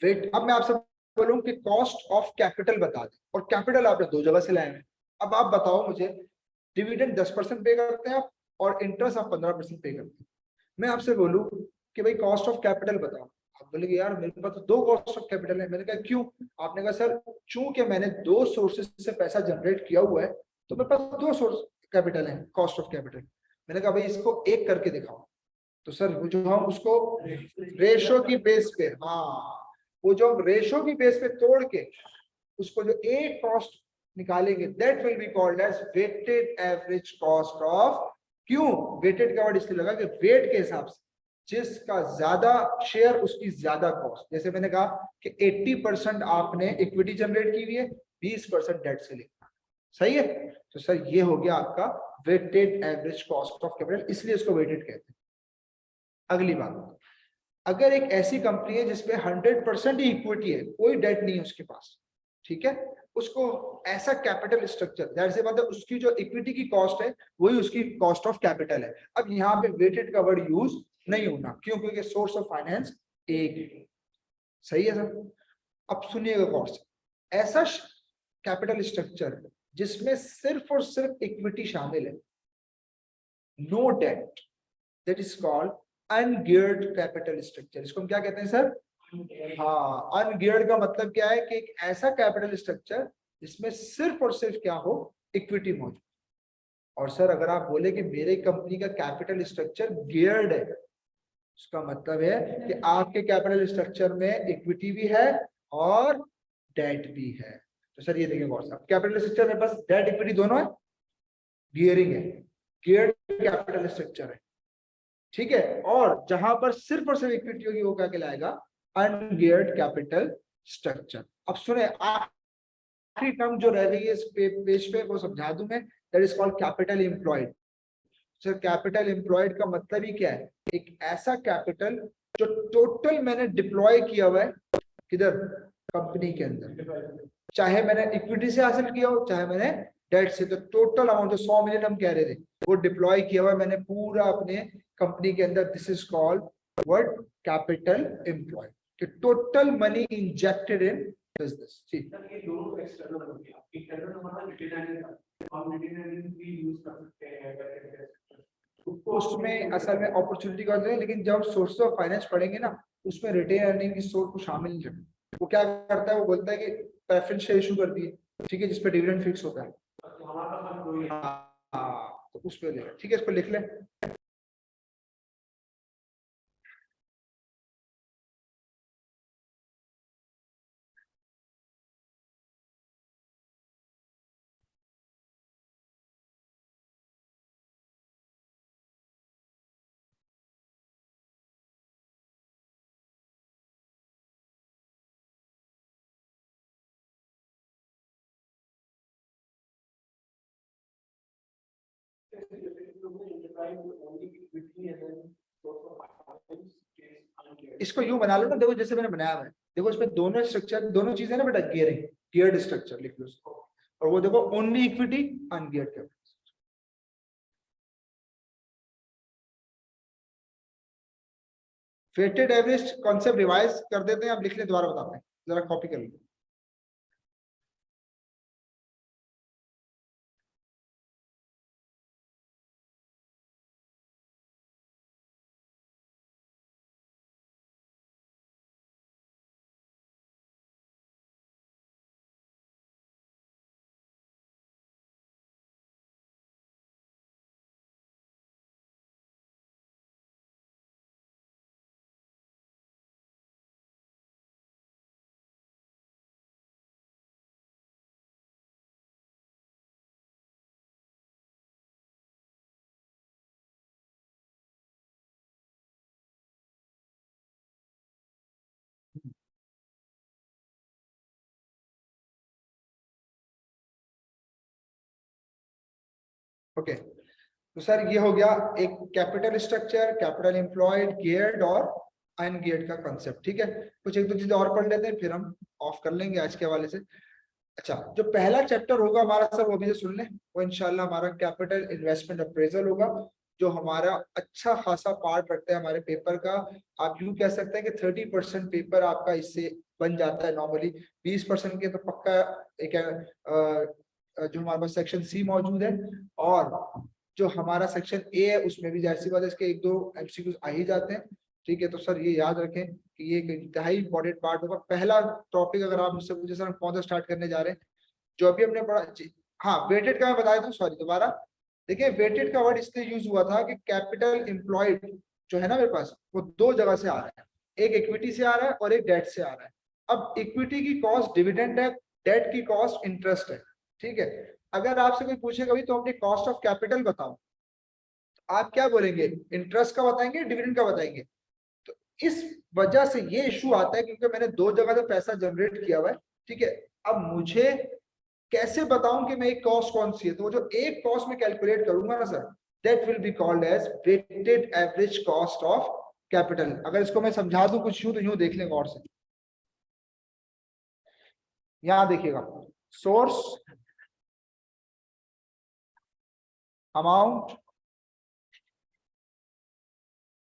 वेट, अब मैं आपसे बोलूं कि कॉस्ट ऑफ कैपिटल बता दें, और कैपिटल आपने दो जगह से लाए हैं। अब आप बताओ मुझे, डिविडेंड 10% पे करते हैं आप और इंटरेस्ट आप 15% पे करते हैं। मैं आपसे बोलूं कि भाई कॉस्ट ऑफ कैपिटल बताओ, आप बोलेंगे यार मेरे पास तो दो कॉस्ट ऑफ कैपिटल है। मैंने कहा क्यों? आपने कहा सर चूंकि मैंने दो सोर्सेज से पैसा जनरेट किया हुआ है तो मेरे पास दो सोर्स कैपिटल है, कॉस्ट ऑफ कैपिटल। मैंने कहा भाई इसको एक करके दिखाओ, तो सर वो जो हम उसको रेशो की बेस पे, हाँ वो जो रेशो की बेस पे तोड़ के उसको जो एक कॉस्ट निकालेंगे, that will be called as weighted average cost of. क्यों वेटेड का वर्ड इसलिए लगा कि वेट के हिसाब से जिसका ज्यादा शेयर उसकी ज्यादा कॉस्ट। जैसे मैंने कहा कि 80% आपने इक्विटी जनरेट की हुई है, 20% डेट से लेना, सही है। तो सर ये हो गया आपका weighted average cost of capital, इसलिए इसको वेटेड कहते हैं। अगली बात, अगर एक ऐसी कंपनी है जिसमें 100% ही इक्विटी है, कोई डेट नहीं है उसके पास, ठीक है, उसको ऐसा कैपिटल स्ट्रक्चर, जाहिर सी बात है उसकी जो इक्विटी की कॉस्ट है वही उसकी कॉस्ट ऑफ कैपिटल है। अब यहाँ पे वेटेड का वर्ड यूज नहीं होना, क्यों? क्योंकि सोर्स ऑफ फाइनेंस एक है, सही है सर। अब सुनिएगा गौर से, ऐसा कैपिटल स्ट्रक्चर जिसमें सिर्फ और सिर्फ इक्विटी शामिल है, no debt, that is called ungeared capital structure. इसको हम क्या कहते हैं सर? हाँ, अनगियर्ड का मतलब क्या है कि एक ऐसा कैपिटल स्ट्रक्चर जिसमें सिर्फ और सिर्फ क्या हो? इक्विटी मौजूद। और सर अगर आप बोले कि मेरे कंपनी का कैपिटल स्ट्रक्चर गियर्ड है, उसका मतलब है कि आपके कैपिटल स्ट्रक्चर में इक्विटी भी है और डेट भी है। तो सर ये देखिए गौर से, कैपिटल स्ट्रक्चर में बस डेट इक्विटी दोनों है, गियरिंग है, गियर्ड कैपिटल स्ट्रक्चर है, ठीक है। और जहां पर सिर्फ और सिर्फ इक्विटी होगी वो क्या कहलाएगा? अनगियर्ड कैपिटल स्ट्रक्चर। अब सुने, आखिरी टर्म जो रह गई है इस पेज पे वो समझा दूं मैं, that is called capital employed. Sir capital employed का मतलब ही क्या है? एक ऐसा कैपिटल जो टोटल मैंने डिप्लॉय किया हुआ है किधर, कंपनी के अंदर, चाहे मैंने इक्विटी से हासिल किया हो चाहे मैंने डेट से, तो टोटल अमाउंट जो 100 मिलियन हम कह रहे थे वो डिप्लॉय किया हुआ है मैंने पूरा अपने कंपनी के अंदर। This is called word capital employed, कि total money injected in business. ठीक, ये दोनों एक्सटर्नल हो गया। इंटरनल हमारा रिटेन अर्निंग था, हम रिटेन अर्निंग भी यूज कर सकते हैं उसमें असल में अपॉर्चुनिटी का है, लेकिन जब सोर्स ऑफ फाइनेंस पढ़ेंगे ना उसमें रिटेन अर्निंग की सोर्स को शामिल नहीं करते। वो क्या करता है, वो बोलता है कि प्रेफरेंस शेयर इशू कर दिए, ठीक है, जिसपे डिविडेंड फिक्स होता है। हाँ, तो उस पर ठीक है, इसको लिख ले। इसको यूं बना लो ना, देखो जैसे मैंने बनाया हुआ है, देखो इसमें दोनों स्ट्रक्चर, दोनों चीजें ना बेटा, गियरिंग, गियर्ड स्ट्रक्चर लिख लो इसको। और वो देखो only equity ungeared capital. Weighted average concept revise कर देते हैं, अब लिख ले, दोबारा बताते हैं, जरा कॉपी कर लो। ओके, तो सर ये हो गया एक capital structure, capital employed, geared और अनगियर्ड का कॉन्सेप्ट। ठीक है, कुछ एक दो चीजें और पढ़ लेते हैं फिर हम ऑफ कर लेंगे आज के हवाले से। अच्छा, जो पहला चैप्टर होगा हमारा सर, वो भी से सुन लें, वो इंशाल्लाह हमारा कैपिटल इन्वेस्टमेंट अप्रेजल होगा, जो हमारा अच्छा खासा पार्ट रखता है हमारे पेपर का। आप यूं कह सकते हैं कि 30% पेपर आपका इससे बन जाता है नॉर्मली। 20% के तो पक्का एक जो हमारे पास सेक्शन सी मौजूद है, और जो हमारा सेक्शन ए है उसमें भी जाहिर सी बात है इसके एक दो एमसीक्यूज आ ही जाते हैं। ठीक है, तो सर ये याद रखें कि ये एक इंतहाई इंपॉर्टेंट पार्ट होगा। पहला टॉपिक अगर आप मुझसे पूछे सर हम कौन सा स्टार्ट करने जा रहे हैं, जो अभी हमने पढ़ा, हाँ वेटेड का मैं बताया था, सॉरी दोबारा। देखिए वेटेड का वर्ड इसलिए यूज हुआ था कि कैपिटल एम्प्लॉयड जो है ना मेरे पास, वो दो जगह से आ रहा है, एक इक्विटी से आ रहा है और एक डेट से आ रहा है। अब इक्विटी की कॉस्ट डिविडेंड है, डेट की कॉस्ट इंटरेस्ट है। ठीक है, अगर आपसे कोई पूछेगा भाई तो अपनी कॉस्ट ऑफ कैपिटल बताओ, आप क्या बोलेंगे, इंटरेस्ट का बताएंगे डिविडेंड का बताएंगे? तो इस वजह से ये इशू आता है क्योंकि मैंने दो जगह से पैसा जनरेट किया हुआ है। ठीक है, अब मुझे कैसे बताऊं कि मैं एक कॉस्ट कौन सी है, तो वो जो एक कॉस्ट में कैलकुलेट करूंगा ना sir, that will be called as weighted average cost of capital. अगर इसको मैं समझा दूं कुछ यूं, तो यूं देख लेंगे और से, यहां देखिएगा, सोर्स, अमाउंट,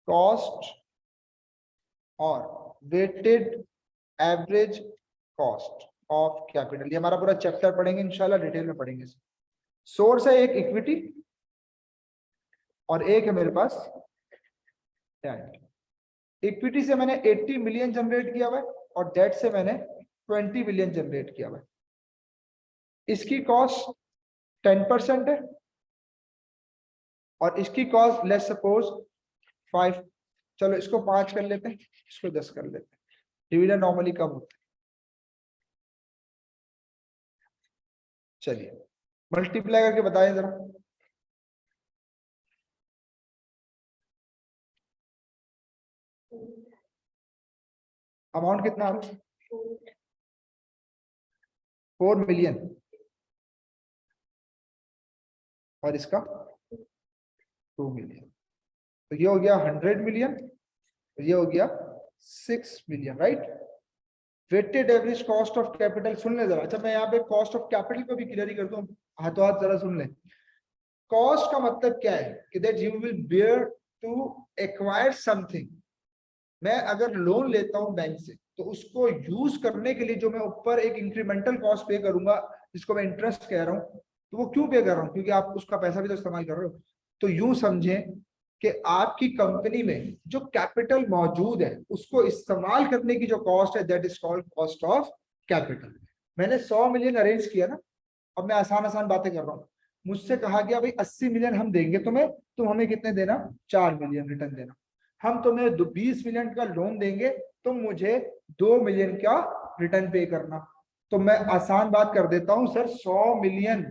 कॉस्ट और weighted average cost of capital. ये हमारा पूरा चैप्टर पढ़ेंगे इंशाल्लाह, डिटेल में पढ़ेंगे। सोर्स है एक इक्विटी और एक है मेरे पास डेट। इक्विटी से मैंने 80 मिलियन जनरेट किया हुआ है और डेट से मैंने 20 मिलियन जनरेट किया हुआ है। इसकी कॉस्ट 10% है और इसकी कॉस्ट लेट्स सपोज 5, चलो इसको 5 कर लेते हैं, इसको 10 कर लेते हैं, डिविडेंड नॉर्मली कम होता है। चलिए मल्टीप्लाई करके बताएं जरा, अमाउंट कितना आ रहा है? 4 मिलियन, और इसका 2 मिलियन, तो ये हो गया 100 मिलियन, ये हो गया 6 million, right. Weighted average cost of capital, सुन ले जरा। अच्छा, मैं यहाँ पे कॉस्ट ऑफ कैपिटल को भी क्लियर ही करता हूँ, हाथों हाथ जरा सुन ले। कॉस्ट का मतलब क्या है कि that you will bear to acquire something. मैं अगर लोन लेता हूं बैंक से, तो उसको यूज करने के लिए जो मैं ऊपर एक इंक्रीमेंटल कॉस्ट पे करूंगा, जिसको मैं इंटरेस्ट कह रहा हूं, तो वो क्यों पे कर रहा हूं? क्योंकि आप उसका पैसा भी तो इस्तेमाल कर रहे हो। तो यूं समझें कि आपकी कंपनी में जो कैपिटल मौजूद है, उसको इस्तेमाल करने की जो कॉस्ट है, that is called cost of capital. मैंने 100 मिलियन अरेंज किया ना, अब मैं आसान आसान बातें कर रहा हूँ। मुझसे कहा गया भाई 80 मिलियन हम देंगे तुम्हें, तुम हमें कितने देना? 4 मिलियन रिटर्न देना। हम तुम्हें 20 मिलियन का लोन देंगे, तुम मुझे 2 मिलियन का रिटर्न पे करना। तो मैं आसान बात कर देता हूं सर, 100 मिलियन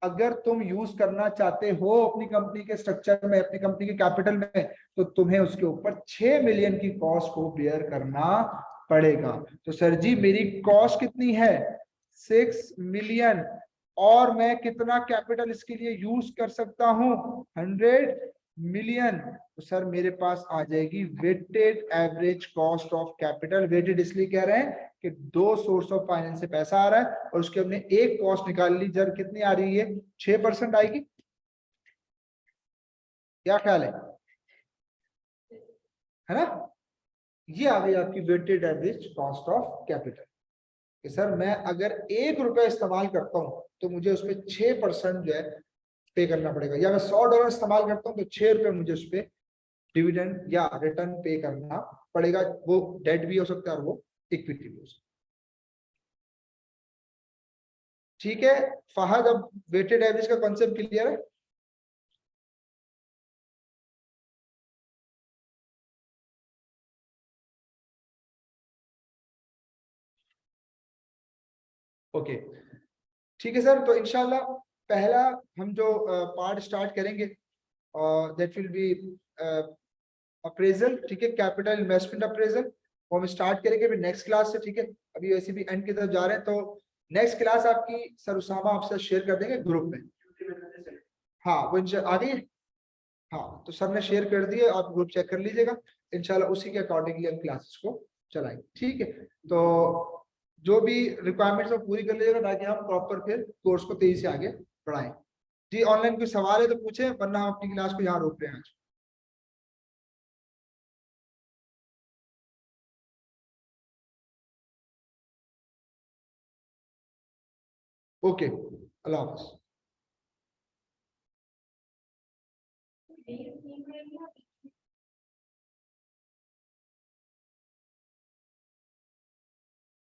अगर तुम यूज करना चाहते हो अपनी कंपनी के स्ट्रक्चर में, अपनी कंपनी के कैपिटल में, तो तुम्हें उसके ऊपर 6 मिलियन की कॉस्ट को बेयर करना पड़ेगा। तो सर जी मेरी कॉस्ट कितनी है? 6 मिलियन, और मैं कितना कैपिटल इसके लिए यूज कर सकता हूं? 100 मिलियन। तो सर मेरे पास आ जाएगी weighted average cost of capital. Weighted इसलिए कह रहे हैं कि 2 सोर्स ऑफ फाइनेंस से पैसा आ रहा है और उसके हमने एक कॉस्ट निकाल ली। जर कितनी आ रही है? 6% आएगी। क्या ख्याल है ना? ये आ गई आपकी weighted average cost of capital. कि सर मैं अगर 1 रुपया इस्तेमाल करता हूं, तो मुझे उस पर 6% जो है पे करना पड़ेगा। या मैं $100 इस्तेमाल करता हूं, तो 6 रुपये मुझे उस पर डिविडेंड या रिटर्न पे करना पड़ेगा। वो डेट भी हो सकता है और वो इक्विटी भी हो सकता है। ठीक है फहद, अब वेटेड एवरेज का कॉन्सेप्ट क्लियर है? ओके ठीक है सर, तो इंशाल्लाह पहला हम जो पार्ट स्टार्ट करेंगे, दैट विल बी अप्रेजल। ठीक है, कैपिटल इन्वेस्टमेंट अप्रेजल, वो हम स्टार्ट करेंगे फिर नेक्स्ट क्लास से। ठीक है, अभी वैसे भी एंड की तरफ जा रहे हैं, तो नेक्स्ट क्लास आपकी सर उसामा आपसे शेयर कर देंगे ग्रुप में। हाँ वो आ गई है। हाँ तो सर ने शेयर कर दिए, आप ग्रुप चेक कर लीजिएगा। इंशाल्लाह उसी के अकॉर्डिंगली हम क्लासेस को चलाएंगे। ठीक है, तो जो भी रिक्वायरमेंट्स वो पूरी कर लीजिएगा, ताकि हम प्रॉपर फिर कोर्स को तेजी से आगे बढ़ाएं। जी ऑनलाइन कोई सवाल है तो पूछे, वरना हम अपनी क्लास को यहाँ रोक रहे हैं आज। ओके, अल्लाह हाफिज।